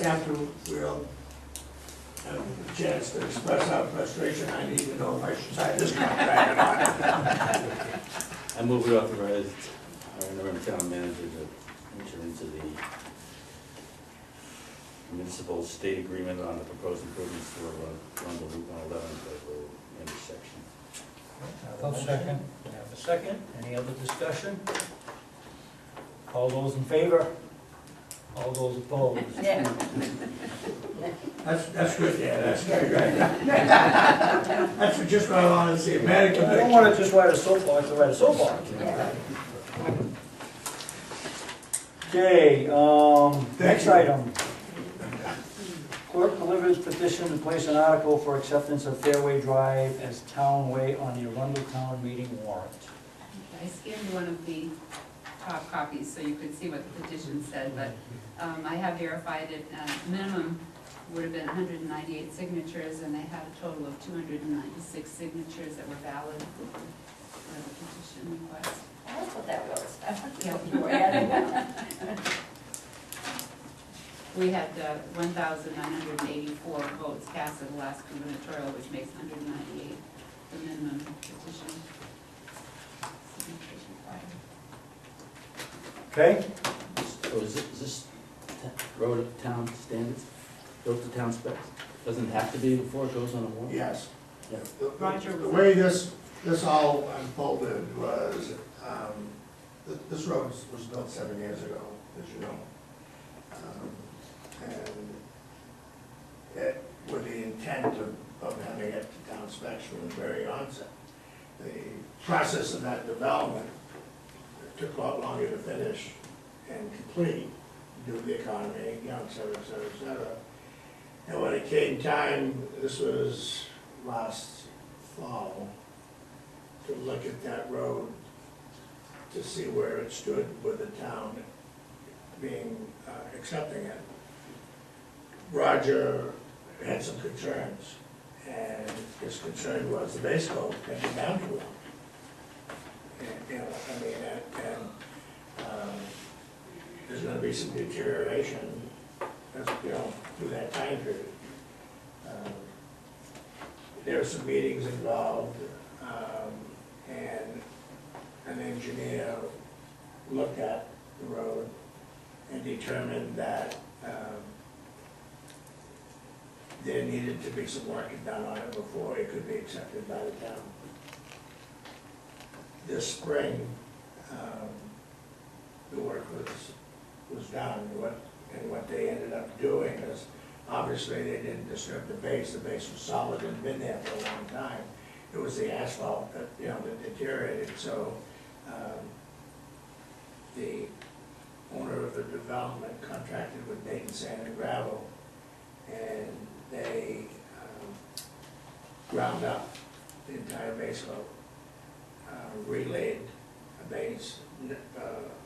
after we'll have a chance to express our frustration, I need to know if I should sign this contract or not. I move we authorize our interim town manager to enter into the municipal state agreement on the proposed improvements for Rundle Route 111 Road intersection. I'll second. We have a second. Any other discussion? All those in favor? All those opposed? Yeah. That's good, yeah, that's good. That's just what I wanted to see, a man I don't conviction. want to just write a soapbox to write a soapbox. Yeah. Okay, next you. item. Clerk delivers petition to place an article for acceptance of Fairway Drive as town way on the Arundel Town meeting warrant. I scanned one of the top copies so you could see what the petition said, but I have verified it, minimum would have been 198 signatures, and they had a total of 296 signatures that were valid for the petition request. That's what that was. I thought Yeah. you were adding that. We had 1,984 votes cast in the last gubernatorial, which makes 198 the minimum petition. Signatures required. Okay? So is this road up to town standards, built to town specs? Doesn't it have to be before it goes on a warrant? Yes. Yeah. Roger The was- way this all unfolded was, this road was built 7 years ago, as you know. And it, with the intent of having it to town specs from the very onset. The process of that development took a lot longer to finish and complete due to the economy, you know, et cetera, et cetera, et cetera. And when it came time, this was last fall, to look at that road to see where it stood with the town being, accepting it. Roger had some concerns, and his concern was the base coat had been down too long. And, you know, I mean, there's gonna be some deterioration, as, you know, through that time period. There were some meetings involved, and an engineer looked at the road and determined that there needed to be some work done on it before it could be accepted by the town. This spring, the work was done, and what they ended up doing is, obviously, they didn't disturb the base was solid and been there for a long time. It was the asphalt that, you know, that deteriorated, so The owner of the development contracted with Dayton Sand and Gravel, and they ground up the entire base coat, relaid a base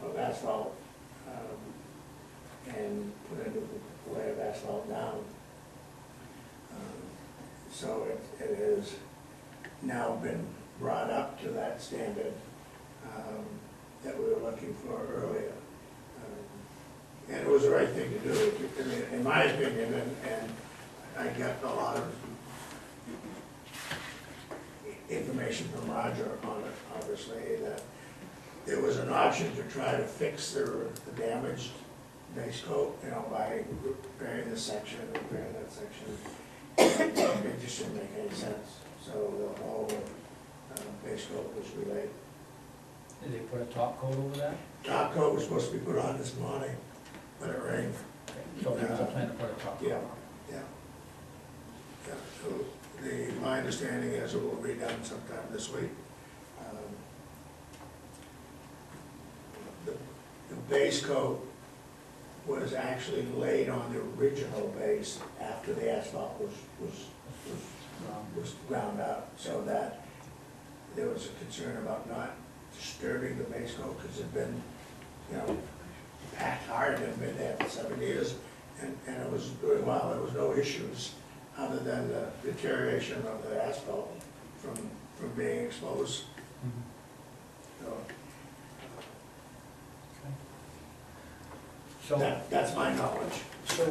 of asphalt, and put a new layer of asphalt down. So it has now been brought up to that standard that we were looking for earlier. And it was the right thing to do, I mean, in my opinion, and I got a lot of information from Roger on it, obviously, that there was an option to try to fix the damaged base coat, you know, by repairing this section, repairing that section. It just didn't make any sense. So the whole base coat was relayed. Did they put a top coat over that? Top coat was supposed to be put on this morning, but it rained. So there was a plan to put a top coat Yeah. on? Yeah, so my understanding is it will be done sometime this week. The base coat was actually laid on the original base after the asphalt was ground out, so that there was a concern about not disturbing the base coat, because it had been, you know, packed hard and been there for 7 years, and it was doing well. There was no issues other than the deterioration of the asphalt from being exposed. So So, that's my knowledge. so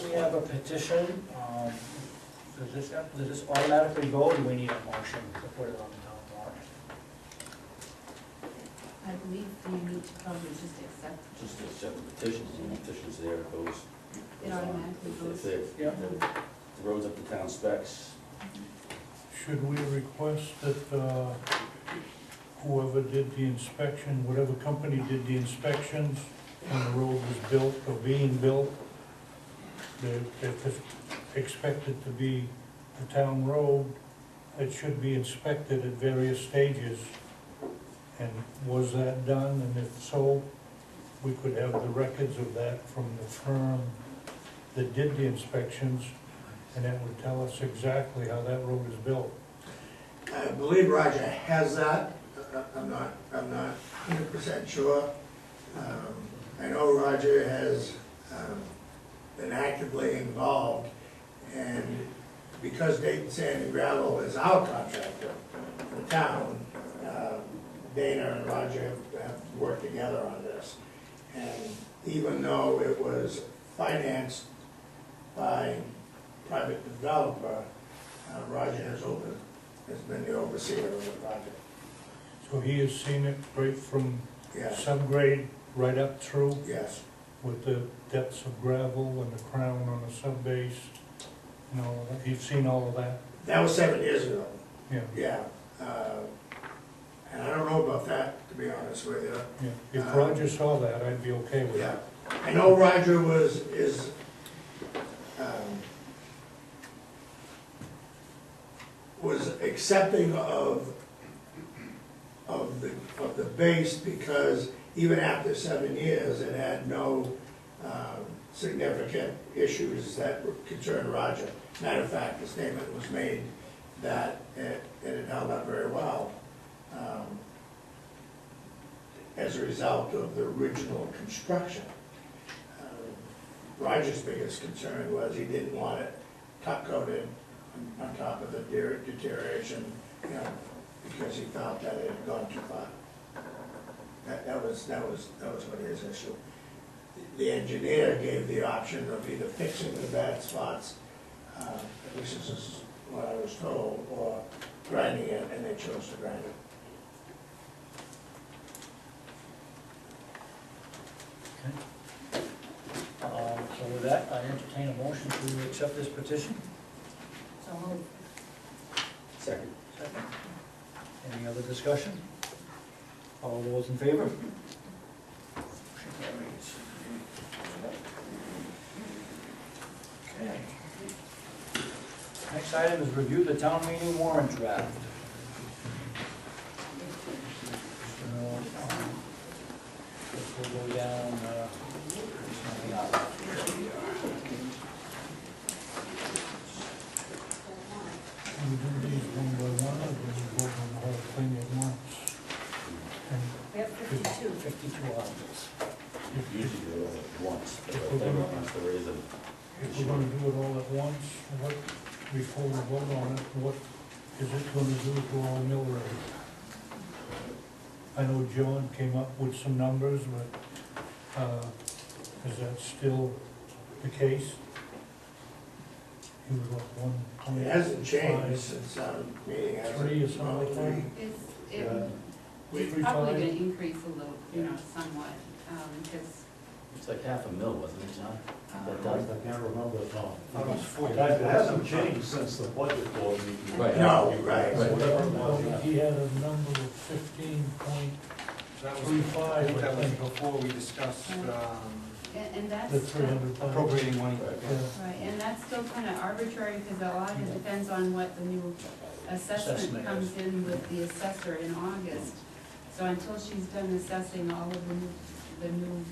we have a petition, does this automatically go, or do we need a motion to put it on the town warrant? I believe you need to probably just accept, Just accept the petitions, and the petition's there, it goes. it automatically goes. If Yeah. the road's up to town specs, Should we request that whoever did the inspection, whatever company did the inspections when the road was built or being built, that if it's expected to be a town road, it should be inspected at various stages? And was that done? And if so, we could have the records of that from the firm that did the inspections, and that would tell us exactly how that road is built. I believe Roger has that. I'm not 100% sure. I know Roger has been actively involved, and because Dayton Sand and Gravel is our contractor for the town, Dana and Roger have worked together on this. And even though it was financed by private developer, Roger has been the overseer of the project. So he has seen it right from Yes, subgrade right up through yes. with the depths of gravel and the crown on the subbase and all of that. You've seen all of that? That was 7 years ago, Yeah, yeah. And I don't know about that, to be honest with you. yeah. If Roger saw that, I'd be okay with Yeah, it. I know Roger was accepting of the base, because even after 7 years, it had no significant issues that concerned Roger. Matter of fact, the statement was made that it had held up very well as a result of the original construction. Roger's biggest concern was he didn't want it top coated on top of the deterioration, you know, because he felt that it had gone too far. That was what his issue. The engineer gave the option of either fixing the bad spots, at least this is what I was told, or grinding it, and they chose to grind it. So with that, I entertain a motion to accept this petition. So moved. second. Second. Any other discussion? All those in favor? Motion carries. Okay. Next item is review the town meeting warrant draft. So, 62 articles. Usually do it all at once, but If I we're think gonna- once there is a. If we're gonna do it all at once, what, before we vote on it, what is it gonna do to our mill rate? I know John came up with some numbers, but, is that still the case? He was like 1.5. It hasn't changed since meeting. Three or something like that? It's probably gonna increase a little, somewhat, because, It's like half a mil, wasn't it, John? I can't remember, Tom. It was 40. It hasn't changed since the budget board meeting. Right. No, right. Right. Whatever it was, yeah. He had a number of 15.35, That was, I I think that was think, before we discussed and that's. the 300,000. appropriating money. Yeah. Right, and that's still kind of arbitrary, because a lot of it depends on what the new assessment Assessment comes is. in with the assessor in August. So until she's done assessing all of the new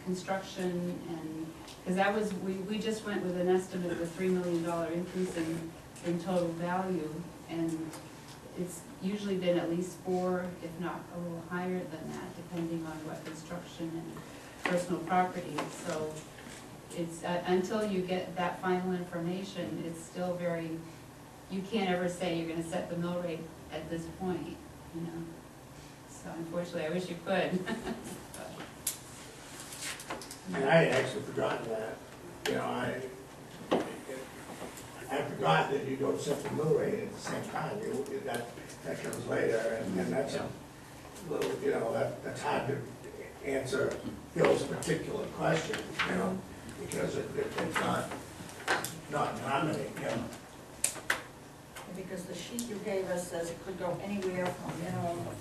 construction and, because that was, we just went with an estimate of a $3 million increase in total value, and it's usually been at least 4, if not a little higher than that, depending on what construction and personal property. So it's, until you get that final information, it's still very, you can't ever say you're gonna set the mill rate at this point, So unfortunately, I wish you could. And I had actually forgotten that, I forgot that you don't set the mill rate at the same time, that comes later, and that's a little, that's hard to answer Bill's particular question, because it's not in harmony, Because the sheet you gave us says it could go anywhere from a minimum of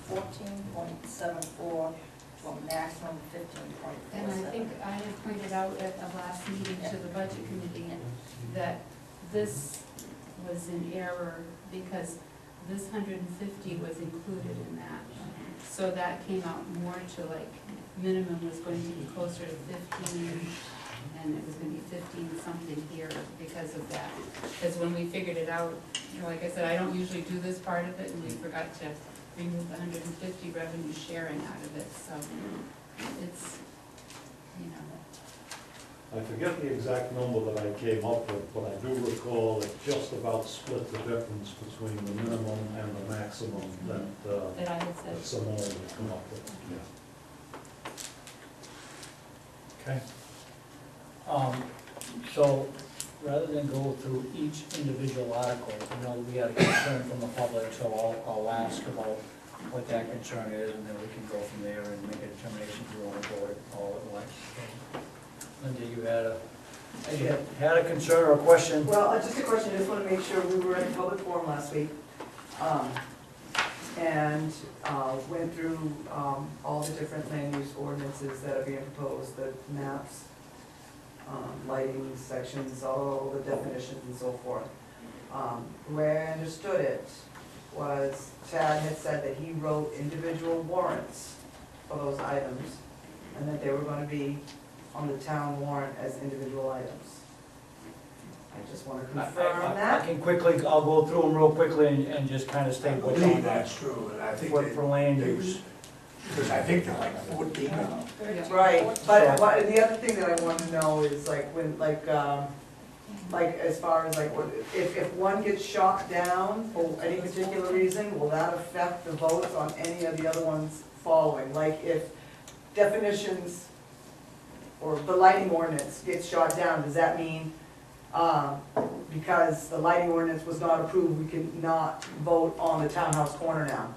14.74 to a maximum of 15.47. And I think I had pointed out at the last meeting to the budget committee that this was in error because this 150 was included in that. So that came out more to like, minimum was going to be closer to 15, and it was gonna be 15 something here because of that. Because when we figured it out, like I said, I don't usually do this part of it, and we forgot to remove the 150 revenue sharing out of it, so it's, I forget the exact number that I came up with, but I do recall it just about split the difference between the minimum and the maximum that I had said. that Simone had come up with. Okay. So, rather than go through each individual article, we had a concern from the public, so I'll ask about what that concern is, and then we can go from there and make a determination if we want to go it all at once. So, Linda, you had a concern or a question? Well, just a question, I just want to make sure, we were at the public forum last week, and went through all the different land use ordinances that are being proposed, the maps, lighting sections, all the definitions and so forth. The way I understood it was Chad had said that he wrote individual warrants for those items, and that they were going to be on the town warrant as individual items. I just want to confirm I that. can quickly, I'll go through them real quickly and just kind of I state what's believe on that that's true, and I think for land they- use. because I think they're like 14. Right, but the other thing that I want to know is like when, like as far as like, if one gets shot down for any particular reason, will that affect the votes on any of the other ones following? Like if definitions or the lighting ordinance gets shot down, does that mean, because the lighting ordinance was not approved, we can not vote on the townhouse corner now?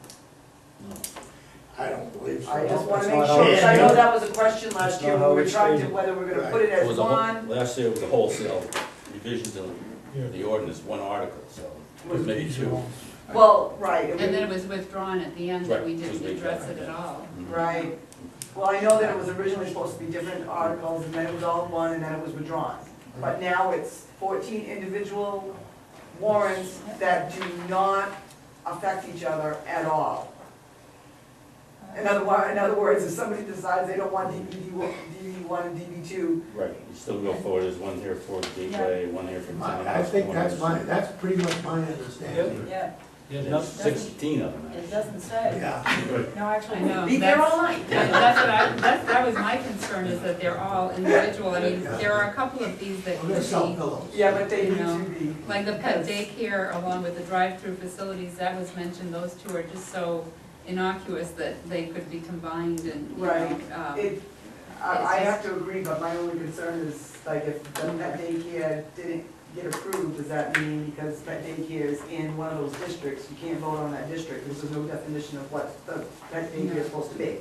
I don't believe so. I just want to That's make not sure, how because I know that was a question last That's year, not we how were it's trying to, stated. whether we're gonna put it It as was a whole, one. last year it was a wholesale revisions of the ordinance, one article, so it was maybe 2. Well, right. And then it was withdrawn at the end, that we Right, it was didn't address it withdrawn, at all. Right. Well, I know that it was originally supposed to be different articles, and then it was all in one, and then it was withdrawn. But now it's 14 individual warrants that do not affect each other at all. In other words, if somebody decides they don't want DB1 and DB2, Right, you still go forward, there's one here for Gateway, one here for Townhouse. I think Corners. that's pretty much my understanding. Yeah, There's There's no, 16 of them, It actually. doesn't say. Yeah. No, actually, I know, be there that's- all night. That was my concern, is that they're all individual. I mean, there are a couple of these that We're could gonna sell be, pillows. Yeah, but they You need know, to be. like the pet because- daycare along with the drive-through facilities, that was mentioned, those two are just so innocuous that they could be combined and, you know, Right. it's I have just- to agree, but my only concern is, like, if the pet daycare didn't get approved, does that mean because pet daycare is in one of those districts, you can't vote on that district, because there's no definition of what the pet daycare is supposed to be?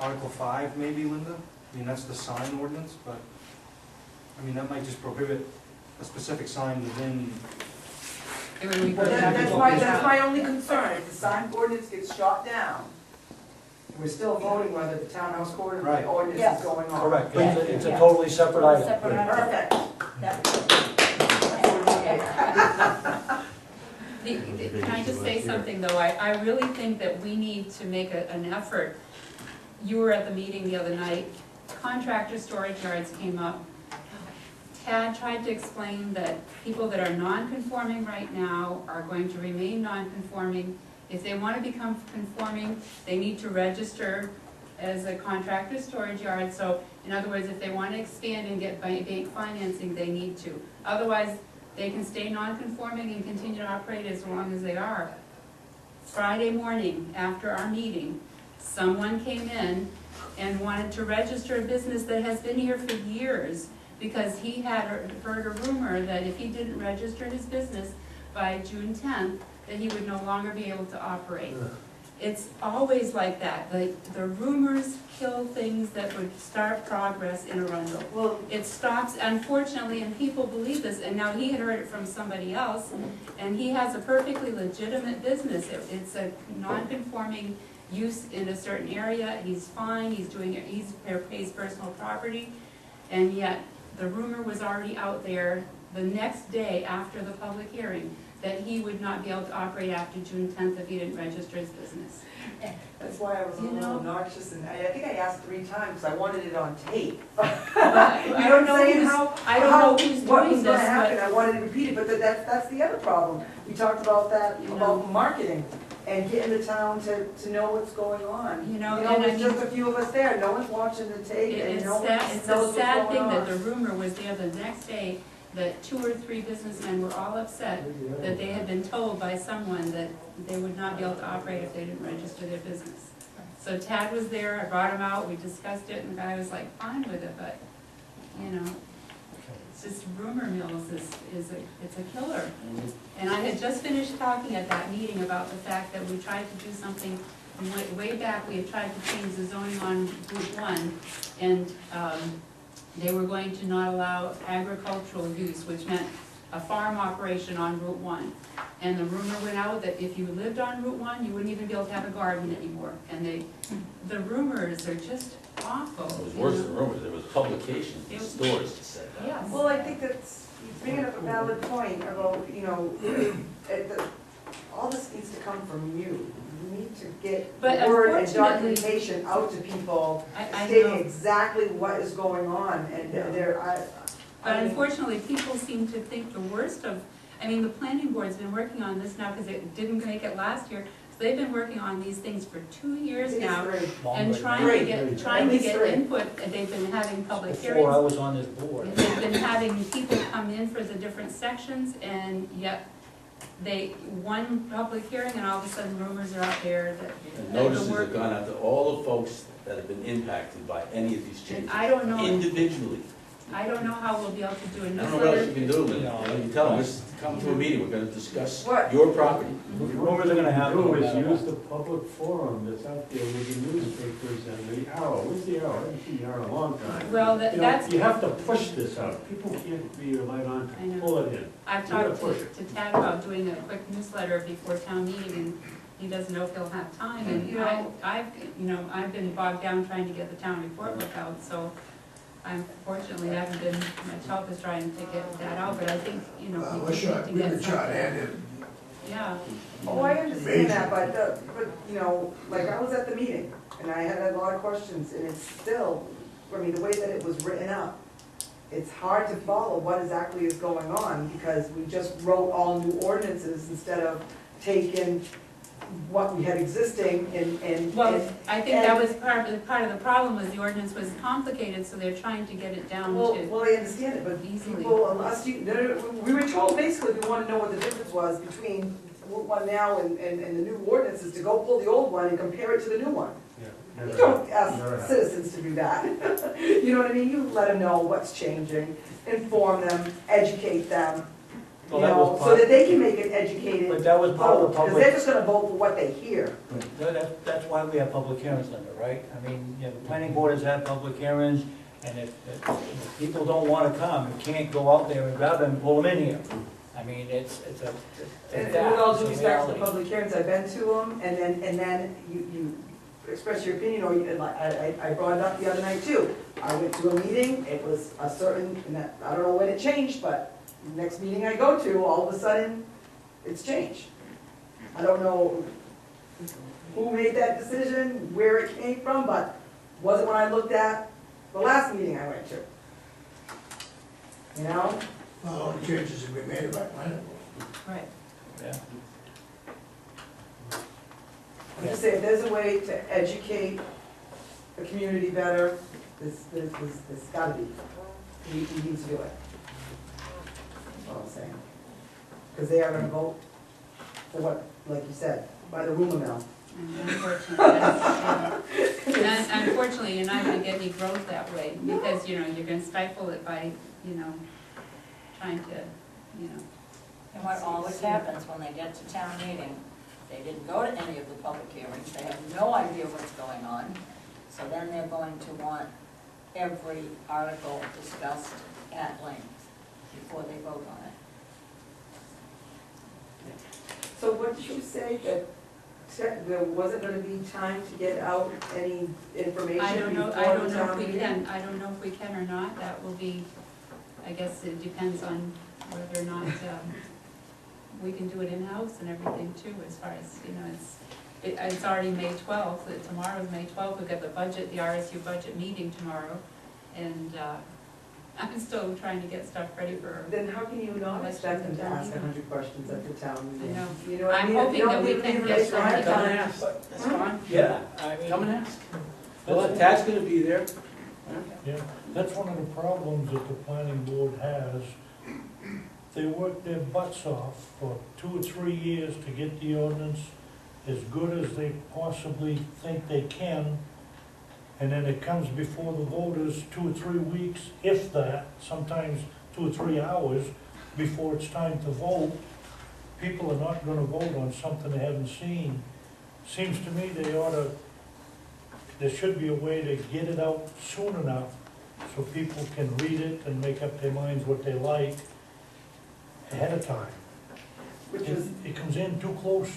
Article 5 maybe, Linda? I mean, that's the sign ordinance, but, I mean, that might just prohibit a specific sign within. it would be Well, good to that's have my, it. that's my only concern, if the sign ordinance gets shot down, we're still voting whether the townhouse Right. ordinance Yes. is going on. correct, Yeah. it's a totally separate item. Separate item. Perfect. Can I just say something, though? I really think that we need to make an effort. You were at the meeting the other night, contractor storage yards came up. Tad tried to explain that people that are non-conforming right now are going to remain non-conforming. If they want to become conforming, they need to register as a contractor storage yard. So, in other words, if they want to expand and get bank financing, they need to. Otherwise, they can stay non-conforming and continue to operate as long as they are. Friday morning, after our meeting, someone came in and wanted to register a business that has been here for years, because he had heard a rumor that if he didn't register his business by June 10th, that he would no longer be able to operate. It's always like that. The rumors kill things that would start progress in Arundel. Well, It stops, unfortunately, and people believe this, and now he had heard it from somebody else, and he has a perfectly legitimate business. It's a non-conforming use in a certain area, he's fine, he's doing it, he's pays personal property, and yet the rumor was already out there the next day after the public hearing that he would not be able to operate after June 10th if he didn't register his business. that's why I was a You little know? obnoxious, and I think I asked 3 times, I wanted it on tape. But You know what I'm saying? I don't know who's What doing was gonna this, happen, but I wanted it repeated, but that's the other problem. We talked about that, You know. about marketing, and getting the town to know what's going on. You know, and I there's mean- just a few of us there, no one's watching the tape, and it's no one sad, knows it's what's a sad going thing that on. the rumor was there the next day, that 2 or 3 businessmen were all upset that they had been told by someone that they would not be able to operate if they didn't register their business. So Tad was there, I brought him out, we discussed it, and the guy was like, fine with it, but, you know, it's just rumor mills it's a killer. And I had just finished talking at that meeting about the fact that we tried to do something, way back, we had tried to change the zoning on Route 1, and they were going to not allow agricultural use, which meant a farm operation on Route 1. And the rumor went out that if you lived on Route 1, you wouldn't even be able to have a garden anymore. And the rumors are just awful. It was worse than rumors, there was publications in It- stores that said that. Yes. Well, I think that's, you're bringing up a valid point about, all this needs to come from you. You need to get But the word and unfortunately- documentation out to people, I stating know. exactly what is going on, and But unfortunately, people seem to think the worst of, I mean, the planning board's been working on this now because it didn't make it last year. So they've been working on these things for 2 years now and trying At to least get 3. input. And they've been having public Before I hearings. was on this board. And they've been having people come in for the different sections, and yet one public hearing, and all of a sudden rumors are out there that. And that notices the have work- gone out to all the folks that have been impacted by any of these changes. I don't know. Individually. I don't know how we'll be able to do a I don't know what else you newsletter. can do, Lynn. You tell them, let's come to a meeting, we're gonna discuss What? your property. Rumors are gonna happen. Do no is matter use what. the public forum that's out there with the newspapers and the arrow. Where's the arrow? I haven't seen the arrow in a long time. Well, You know, that's, you have to push this out. People can't be relied on I know. to pull it in. I've You gotta talked push to Tad about doing a quick newsletter before town meeting, and he doesn't know if he'll have time. And You know- I've been bogged down trying to get the town report book out, so unfortunately, I haven't been, much help is trying to get that out, but I think, people We're need short, to we've get been something. short-handed. Yeah. Oh, I understand Major. that, but, like, I was at the meeting, and I had a lot of questions, and it's still, the way that it was written up, it's hard to follow what exactly is going on, because we just wrote all new ordinances instead of taking what we had existing and. Well, I think that was part of the problem, was the ordinance was complicated, so they're trying to get it down Well, to well, I understand it, but easily. people, unless you, we were told basically, if you wanna know what the difference was between one now and the new ordinances, to go pull the old one and compare it to the new one. Yeah, You never don't happened. Never ask happened. citizens to do that. You know what I mean? You let them know what's changing, inform them, educate them, you Well, that was know, so part- that they can make an educated But that was part of vote, the because public. they're just gonna vote for what they hear. That's why we have public hearings, Linda, right? I mean, you know, the planning board has had public hearings, and if people don't wanna come, you can't go out there and grab them and pull them in here. I mean, it's a fact, And with all due it's a respect to the reality. public hearings, I've been to them, and then you express your opinion, or you, and like, I brought it up the other night too. I went to a meeting, it was a certain, and that, I don't know when it changed, but next meeting I go to, all of a sudden, it's changed. I don't know who made that decision, where it came from, but wasn't what I looked at the last meeting I went to. You know? Well, all the changes have been made by planning board. Right. Yeah. I'm just saying, if there's a way to educate the community better, there's gotta be. We need to do it. That's all I'm saying. Because they are gonna vote for what, like you said, by the rumor mill. And unfortunately, you're not gonna get any growth that way, because, you know, you're gonna stifle it by, you know, trying to, you know. And what always happens when they get to town meeting, they didn't go to any of the public hearings, they have no idea what's going on. So then they're going to want every article discussed at length before they vote on it. So what did you say, that there wasn't gonna be time to get out any information I don't know, before the town meeting? I don't know if we can or not, that will be, I guess it depends on whether or not, we can do it in-house and everything too, as far as, you know, it's already May 12th, tomorrow's May 12th, we've got the budget, the RSU budget meeting tomorrow, and, I'm still trying to get stuff ready for, Then how can you not expect them to ask 100 questions at the town I meeting? know. You know what I I'm mean? hoping If you that don't we give can them get information ahead of something time, done. That's fine. Yeah, I mean. Come and ask. Well, Tad's gonna be there. Yeah, that's one of the problems that the planning board has. They work their butts off for 2 or 3 years to get the ordinance as good as they possibly think they can. And then it comes before the voters 2 or 3 weeks, if that, sometimes 2 or 3 hours before it's time to vote. People are not gonna vote on something they haven't seen. Seems to me there should be a way to get it out soon enough so people can read it and make up their minds what they like ahead of time. which is, It comes in too close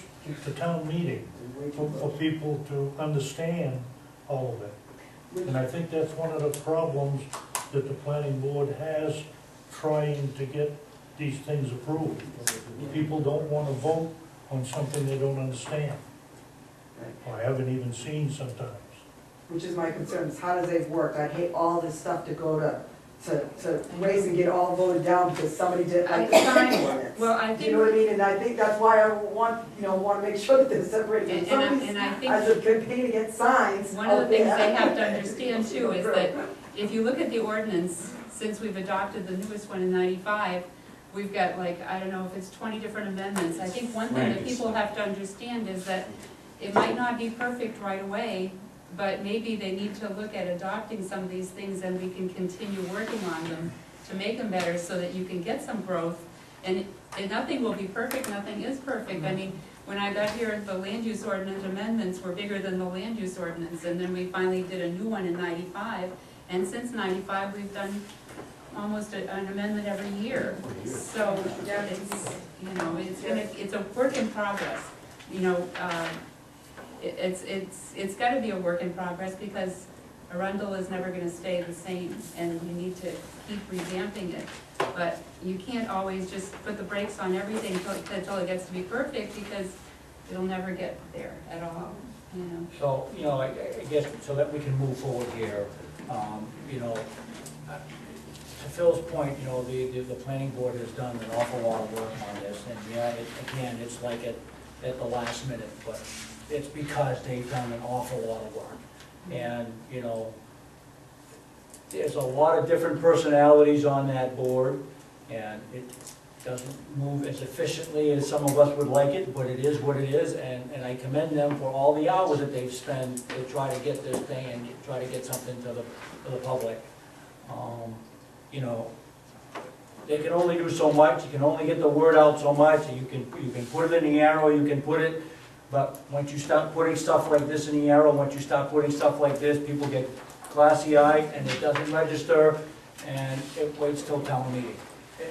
to town meeting for people to understand all of it. And I think that's one of the problems that the planning board has trying to get these things approved. People don't wanna vote on something they don't understand, or haven't even seen sometimes. which is my concern, is how does it work? I hate all this stuff to go to raise and get all voted down because somebody did like the sign ordinance. well, I You think, know what I mean? And I think that's why I want to make sure that they're separated. and I think As a campaign against signs. one of the out things there. they have to understand too is that if you look at the ordinance, since we've adopted the newest one in 95, we've got like, I don't know if it's 20 different amendments. I think one thing that people have to understand is that it might not be perfect right away, but maybe they need to look at adopting some of these things and we can continue working on them to make them better so that you can get some growth. And nothing will be perfect, nothing is perfect. I mean, when I got here, the land use ordinance amendments were bigger than the land use ordinance, and then we finally did a new one in 95. And since 95, we've done almost an amendment every year. So it's, you know, it's a work in progress. You know, it's gotta be a work in progress because Arundel is never gonna stay the same and you need to keep revamping it. But you can't always just put the brakes on everything until it gets to be perfect because it'll never get there at all, you know. So, you know, I guess, so that we can move forward here, you know, Phil's point, you know, the planning board has done an awful lot of work on this, and yeah, again, it's like at the last minute, but it's because they've done an awful lot of work. And, you know, there's a lot of different personalities on that board, and it doesn't move as efficiently as some of us would like it, but it is what it is, and I commend them for all the hours that they've spent to try to get this thing and try to get something to the public. You know, they can only do so much, you can only get the word out so much, and you can put it in the arrow, you can put it, but once you start putting stuff like this in the arrow, once you start putting stuff like this, people get glassy-eyed, and it doesn't register, and it waits till town meeting.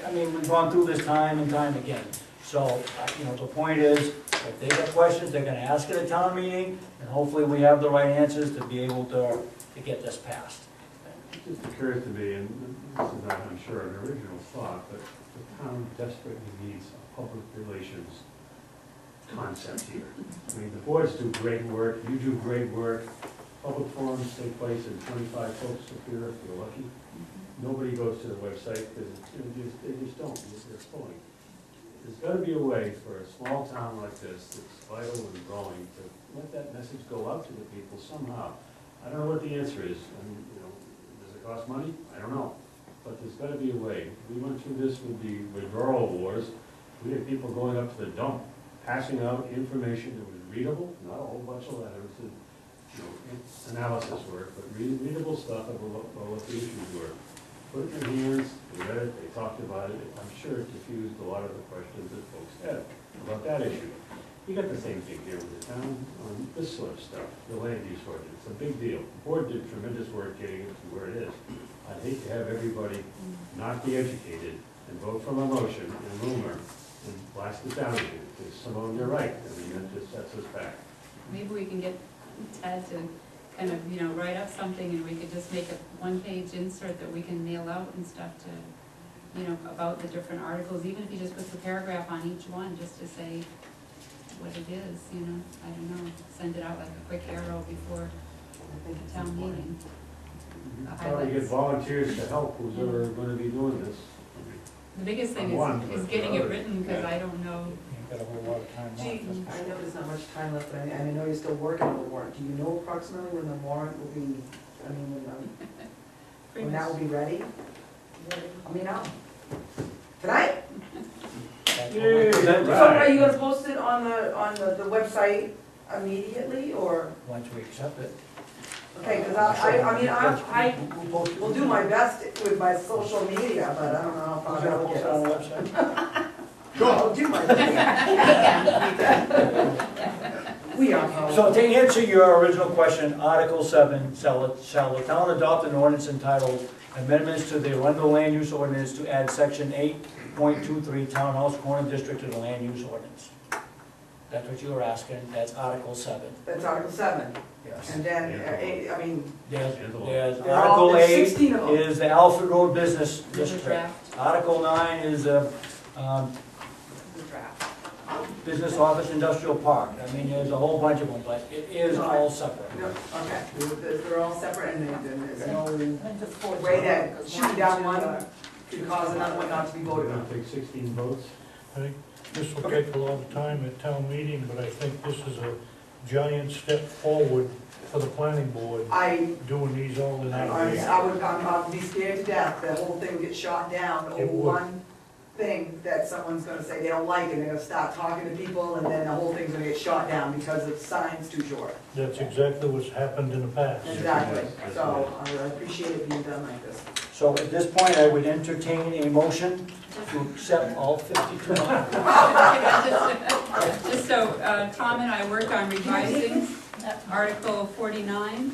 I mean, we've gone through this time and time again. So, you know, the point is, if they got questions, they're gonna ask at a town meeting, and hopefully we have the right answers to be able to get this passed. It just occurred to me, and this is not, I'm sure, an original thought, but the town desperately needs a public relations concept here. I mean, the boards do great work, you do great work, public forums take place in 25 folks appear if you're lucky. Nobody goes to the website because they just don't, they're pulling. There's got to be a way for a small town like this that's vital and growing to let that message go out to the people somehow. I don't know what the answer is. I mean, you know, does it cost money? I don't know. But there's got to be a way. We went through this with the withdrawal wars. We had people going up to the dump, passing out information that was readable, not a whole bunch of letters and, you know, analysis work, but readable stuff about what the issues were. Put it in their hands, they read it, they talked about it. I'm sure it diffused a lot of the questions that folks had about that issue. You got the same thing here with the town on this sort of stuff, the land use ordinance. It's a big deal. The board did tremendous work getting it to where it is. I'd hate to have everybody not be educated and vote from emotion and rumor and blast it down again. Because some of them, you're right. I mean, that just sets us back. Maybe we can get Ted to kind of, you know, write up something and we could just make a one-page insert that we can mail out and stuff to, you know, about the different articles, even if he just puts a paragraph on each one, just to say what it is, you know, I don't know, send it out like a quick arrow before the town meeting. Probably get volunteers to help who's ever going to be doing this. The biggest thing is getting it written, because I don't know. You've got a whole lot of time Gee, left. I know there's not much time left, but I know you're still working on the warrant. Do you know approximately when the warrant will be, I mean, when that will be ready? I mean, now? Tonight? Yay, So right. are you gonna post it on the website immediately, or? Once we accept it. Okay, because I will do my best with my social media, but I don't know how far Who's gonna I'll post get. it on the website? I'll do my best. We are. So to answer your original question, Article 7, shall the town adopt an ordinance entitled Amendments to the Arundel Land Use Ordinance to add Section 8.23 Townhouse Corner District to the Land Use Ordinance? That's what you were asking, that's Article 7. That's Article 7. Yes. And then, I mean, There's they're all- Article there's 8 16 of them. is the Alfred Road Business There's a District. draft. Article 9 is the The draft. Business Office Industrial Park. I mean, there's a whole bunch of them, but it is all separate. no, okay, they're all separate, and there's no And just force way it, that 'cause shooting down one could cause another one not to be We're voted going on. to take 16 votes. I think this will take a lot of time at town meeting, but I think this is a giant step forward for the planning board, doing these all in that way. I'd be scared to death, that whole thing would get shot down over It would. one thing that someone's gonna say they don't like, and they're gonna start talking to people, and then the whole thing's gonna get shot down because the sign's too short. That's exactly what's happened in the past. Exactly, Yes, so I appreciate it being done like this. So at this point, I would entertain a motion to accept all 52. Just so, Tom and I worked on revising Article 49,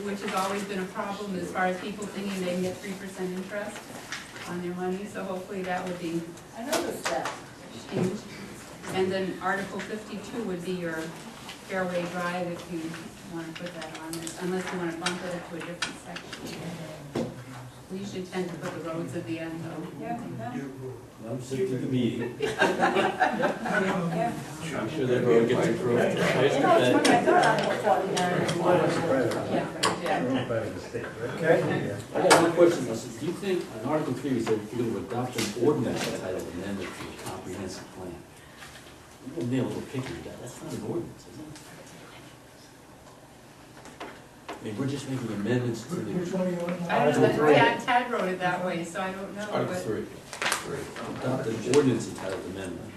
which has always been a problem as far as people thinking they can get 3% interest on their money, so hopefully that would be I noticed that. changed. And then Article 52 would be your Fairway Drive, if you want to put that on, unless you want to bump it up to a different section. We usually tend to put the roads at the end though. Yeah, yeah. I'm sitting through the meeting. Yeah. I'm sure that road gets approved. You know, it's funny, I thought Article 49. Yeah. Okay? I got one question, Leslie. Do you think, on Article 3, we said you're going to adopt an ordinance entitled amendment to the comprehensive plan? You're being a little picky with that. That's not an ordinance, is it? I mean, we're just making amendments to the. Which one are you on? I don't know, Article Tad wrote it that way, so I don't know, Article but 3. Adopt an ordinance entitled amendment.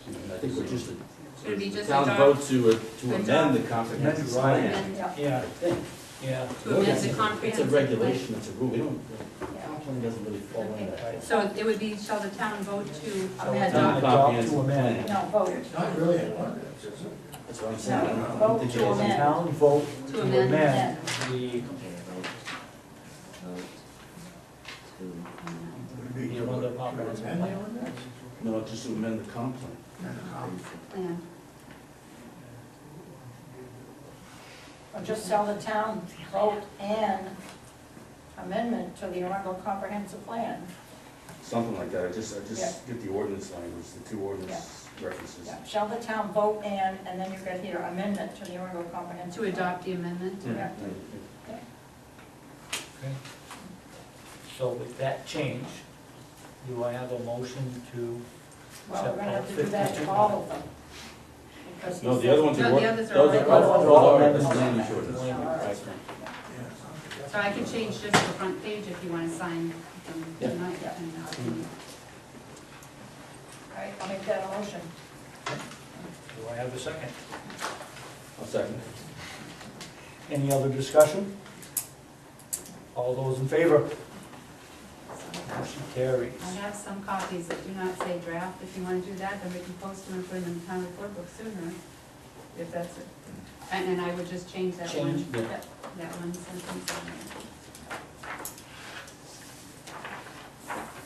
And I think we're just, should it be the just town adopt- vote to amend the comprehensive Right. plan. Yeah. Yeah, I think. yeah. to amend the It's a comprehensive regulation, plan. it's a rule. We don't, the comp plan doesn't really fall into that. So it would be, shall the town vote to Shall the adopt? town adopt to Comprehensive amend? plan. No, vote. It's not really an ordinance, is it? That's what I'm saying. I don't Vote think it to is. amend. Town vote To to amend. amend the, Okay, vote to amend. Would it be The Arundel comprehensive amend the plan. ordinance? No, just to amend the comp plan. And the comp- Plan. Or just tell the town, vote and amendment to the Arundel Comprehensive Plan. Something like that. I just Yeah. get the ordinance language, the two ordinance references. Yeah, shall the town vote and then you got here, amendment to the Arundel Comprehensive. To Plan. adopt the amendment? Yeah. Okay. So with that change, do I have a motion to? Well, we're gonna have to do that to all of them. Because he No, the said- other ones No, are, the those others are are, already- those are, that's Okay. land use ordinance. All right. Right. Yeah, So I can change just the front page if you want to sign them Yeah. tonight. Yeah. and I'll Mm-hmm. do- All right, I'll make that a motion. Do I have a second? I'll second. Any other discussion? All those in favor? Motion carries. I have some copies that do not say draft. If you want to do that, then we can post them and put them in the town report book sooner, if that's it. And then I would just change that one, Change, yeah. that one sentence on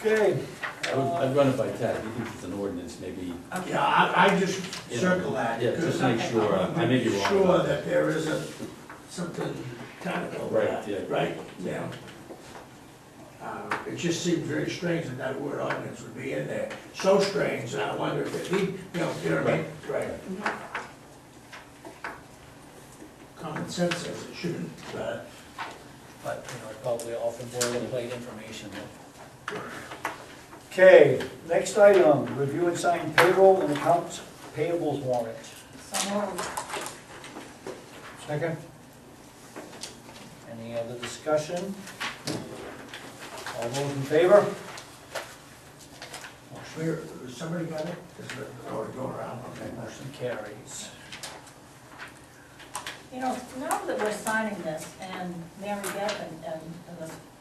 Okay. I'd run it by Ted. He thinks it's an ordinance, maybe. there. Okay. Yeah, I just circle that. Yeah, just make because sure, I I may be wrong Sure about that there isn't something technical. Right, yeah. Right, yeah. It just seems very strange that that word ordinance would be in there. So strange, and I wonder if it, you know what I mean? Right. Mhm. Common sense says it shouldn't, But, probably often boilerplate information. Okay, next item, review and sign payroll and accounts payables warrant. So moved. Second. Any other discussion? All those in favor? where, somebody got it? Is it already going around? Okay. Motion carries. You know, now that we're signing this, and Mary Beth and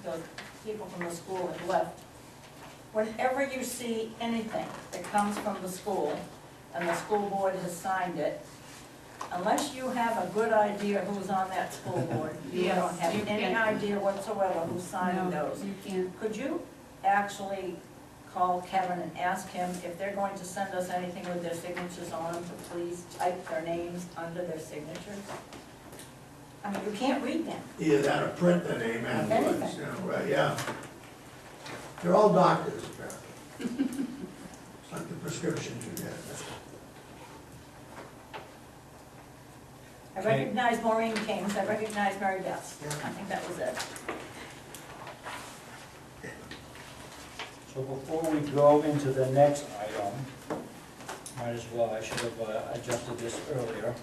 the people from the school have left, whenever you see anything that comes from the school, and the school board has signed it, unless you have a good idea who's on that school board, you Yes, don't have you any can't. idea whatsoever who's signing No, those. you can't. Could you actually call Kevin and ask him if they're going to send us anything with their signatures on them, to please type their names under their signatures? I mean, you can't read them. Either that or print the name afterwards, Anything. you know, right, yeah. They're all doctors, apparently. It's like the prescriptions you get. I Okay. recognize Maureen King's, I recognize Mary Beth's. I think that was it. So before we go into the next item, might as well, I should have adjusted this earlier.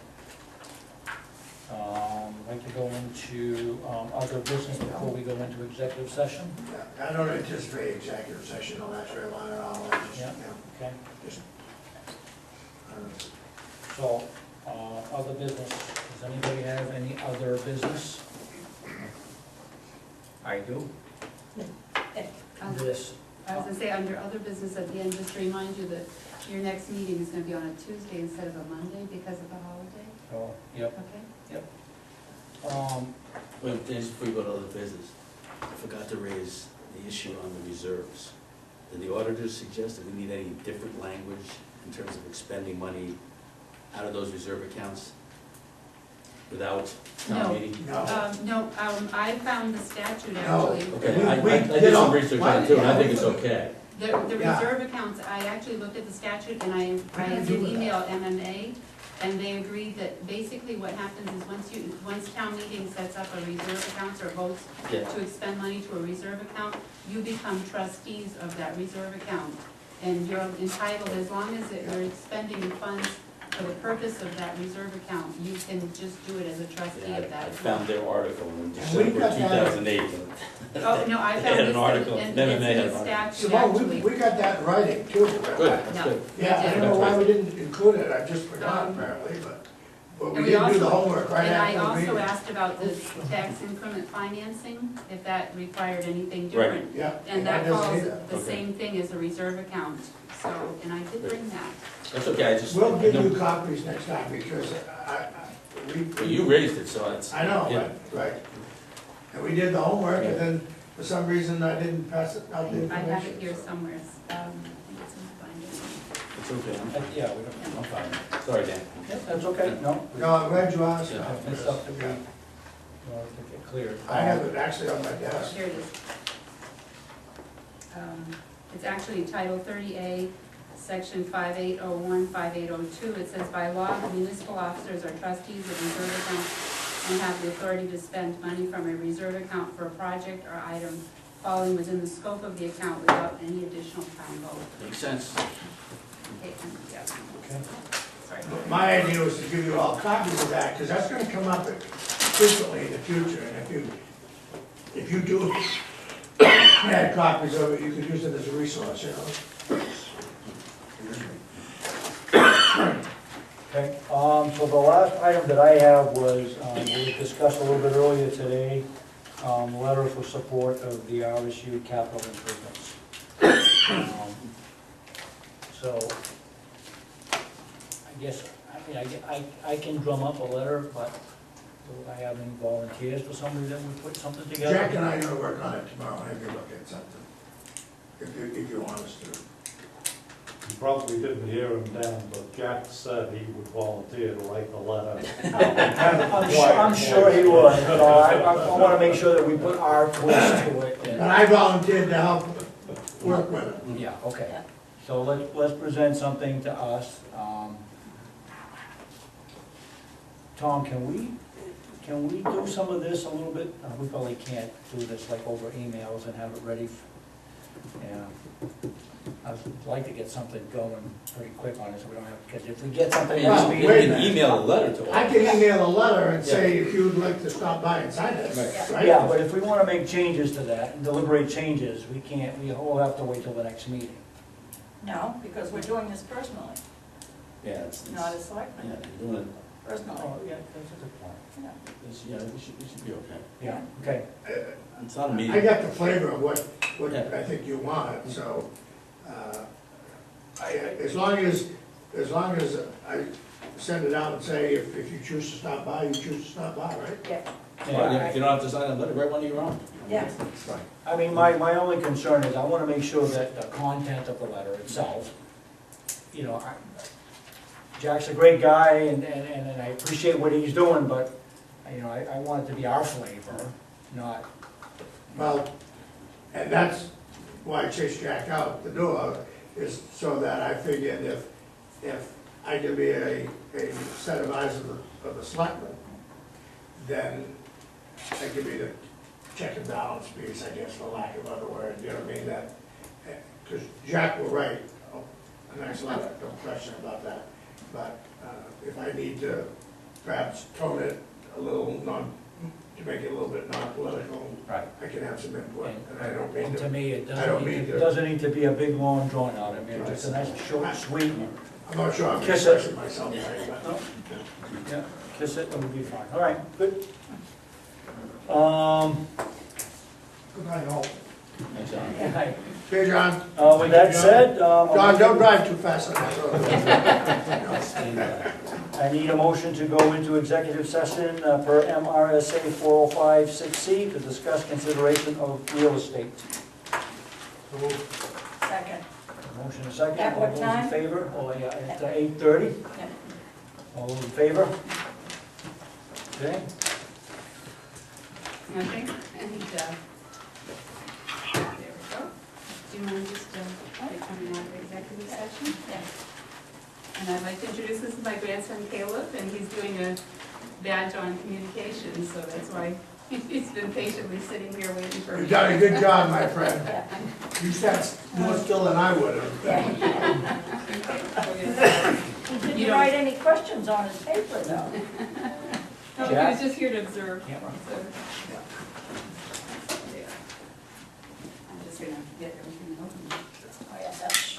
I'd like to go into other business before we go into executive session. Yeah, I don't anticipate executive session, will last very long at all. I just, Yeah. Okay, just, I don't know. so, other business, does anybody have any other business? I do. This, I was gonna say, under other business at the end, just to remind you that your next meeting is gonna be on a Tuesday instead of a Monday because of the holiday, oh, yep. okay? Wait, just before you go to other business, I forgot to raise the issue on the reserves. Did the auditors suggest that we need any different language in terms of expending money out of those reserve accounts? without No. town meeting? No. I found the statute No. actually. Okay, I We did did some all- research on it too, and I think it's okay. The Yeah. reserve accounts, I actually looked at the statute and I can did do that. email MMA, and they agreed that basically what happens is once town meeting sets up a reserve account or votes Yeah. to expend money to a reserve account, you become trustees of that reserve account. And you're entitled, as long as you're expending funds for the purpose of that reserve account, you can just do it as a trustee Yeah, of that I account. found their article in we December got that- 2008. Oh, no, I They found had an this, article, and then it's they in had the an article. statute Simone, actually. we got that in writing too. Good, that's No. good. Yeah, I don't know why we didn't include it, I just forgot apparently, but And we we did do the also- homework right And I after the also meeting. asked about the tax increment financing, if that required anything Right. different. Yeah. And that doesn't falls either. the Okay. same thing as a reserve account, so, and I did bring that. That's okay, I just. We'll give no- you copies next time because Well, you raised it, so it's. I know, yeah. right. And we did the homework and then for some reason I didn't pass it out the I information. have it here somewhere, I think it's in the binder. It's okay, Yeah, we don't. I'm fine. Sorry, Dan. That's okay, no. No, I'm glad you asked. Yeah. It's stuff that we, to get cleared. I have it actually on my desk. Here it is. It's actually Title 30A, Section 5801, 5802. It says, by law, the municipal officers are trustees of reserve accounts and have the authority to spend money from a reserve account for a project or item falling within the scope of the account without any additional town vote. Makes sense. Okay, and, yeah, Okay. sorry. My idea was to give you all copies of that because that's gonna come up frequently in the future. And if you do add copies of it, you could use it as a resource, you know? Okay, so the last item that I have was, we discussed a little bit earlier today, letter for support of the RSU capital improvements. So, I guess, I can drum up a letter, but do I have any volunteers for somebody that would put something together? Jack and I are gonna work on it tomorrow and have you look at something, if you want us to. You probably didn't hear him down, but Jack said he would volunteer to write the letter. I'm sure he would, but I wanna make sure that we put our twist to it. And I volunteered to help work with it. Yeah, okay. So let's present something to us. Tom, can we do some of this a little bit? We probably can't do this like over emails and have it ready. Yeah. I'd like to get something going pretty quick on it, so we don't have, because if we get something Yeah, next Well, you meeting. wait a can minute. email a letter to I us. can email a letter and say if you'd like to stop by and sign this, right? Yeah, but if we wanna make changes to that, and deliberate changes, we'll have to wait till the next meeting. No, because we're doing this personally, Yeah, it's, not as yeah, selectmen, you're doing personally. Oh, yeah, that's a good point. Yeah. it, it should be okay. Yeah, okay. It's not a I meeting. got the flavor of what Yeah. I think you want, so, as long as I send it out and say, if you choose to stop by, you choose to stop by, right? Yeah, Well, if you don't have to sign a letter, write one of your own. yeah. It's fine. I mean, my only concern is I wanna make sure that the content of the letter itself, you know, Jack's a great guy and I appreciate what he's doing, but, you know, I want it to be our flavor, not, Well, and that's why I chased Jack out the door, is so that I figured if I could be a set of eyes of the selectmen, then I could be the check and balance piece, I guess, for lack of other word, you know what I mean, that, because Jack will write a nice letter, no question about that, but if I need to perhaps tone it a little to make it a little bit non-political, right. I can have some input, and I don't mean And to to, me, it I don't mean it to- doesn't need to be a big, long, drawn out, I mean, just a nice, short, sweet, I'm not sure I'm Kiss it. expressing myself right, but. no, yeah, kiss it, and we'll be fine, all right, good. Good night, all. Thanks, John. Okay. Okay, John. With that said, John, don't drive too fast on that road. I need a motion to go into executive session per MRSA 4056C to discuss consideration of real estate. Second. Motion and second. At what All time? those in favor? Oh, yeah, at 8:30. Yeah. All those in favor? Okay, Okay, and, there we go. Do you mind just, coming out of executive session? Yeah. And I'd like to introduce, this is my grandson Caleb, and he's doing a badge on communications, so that's why he's been patiently sitting here waiting for me. You've done a good job, my friend. You sat more still than I would have. He didn't write any questions on his paper, though. No, he was just here to observe. Yeah. So, yeah. I'm just gonna get everything open. Oh, yeah, that's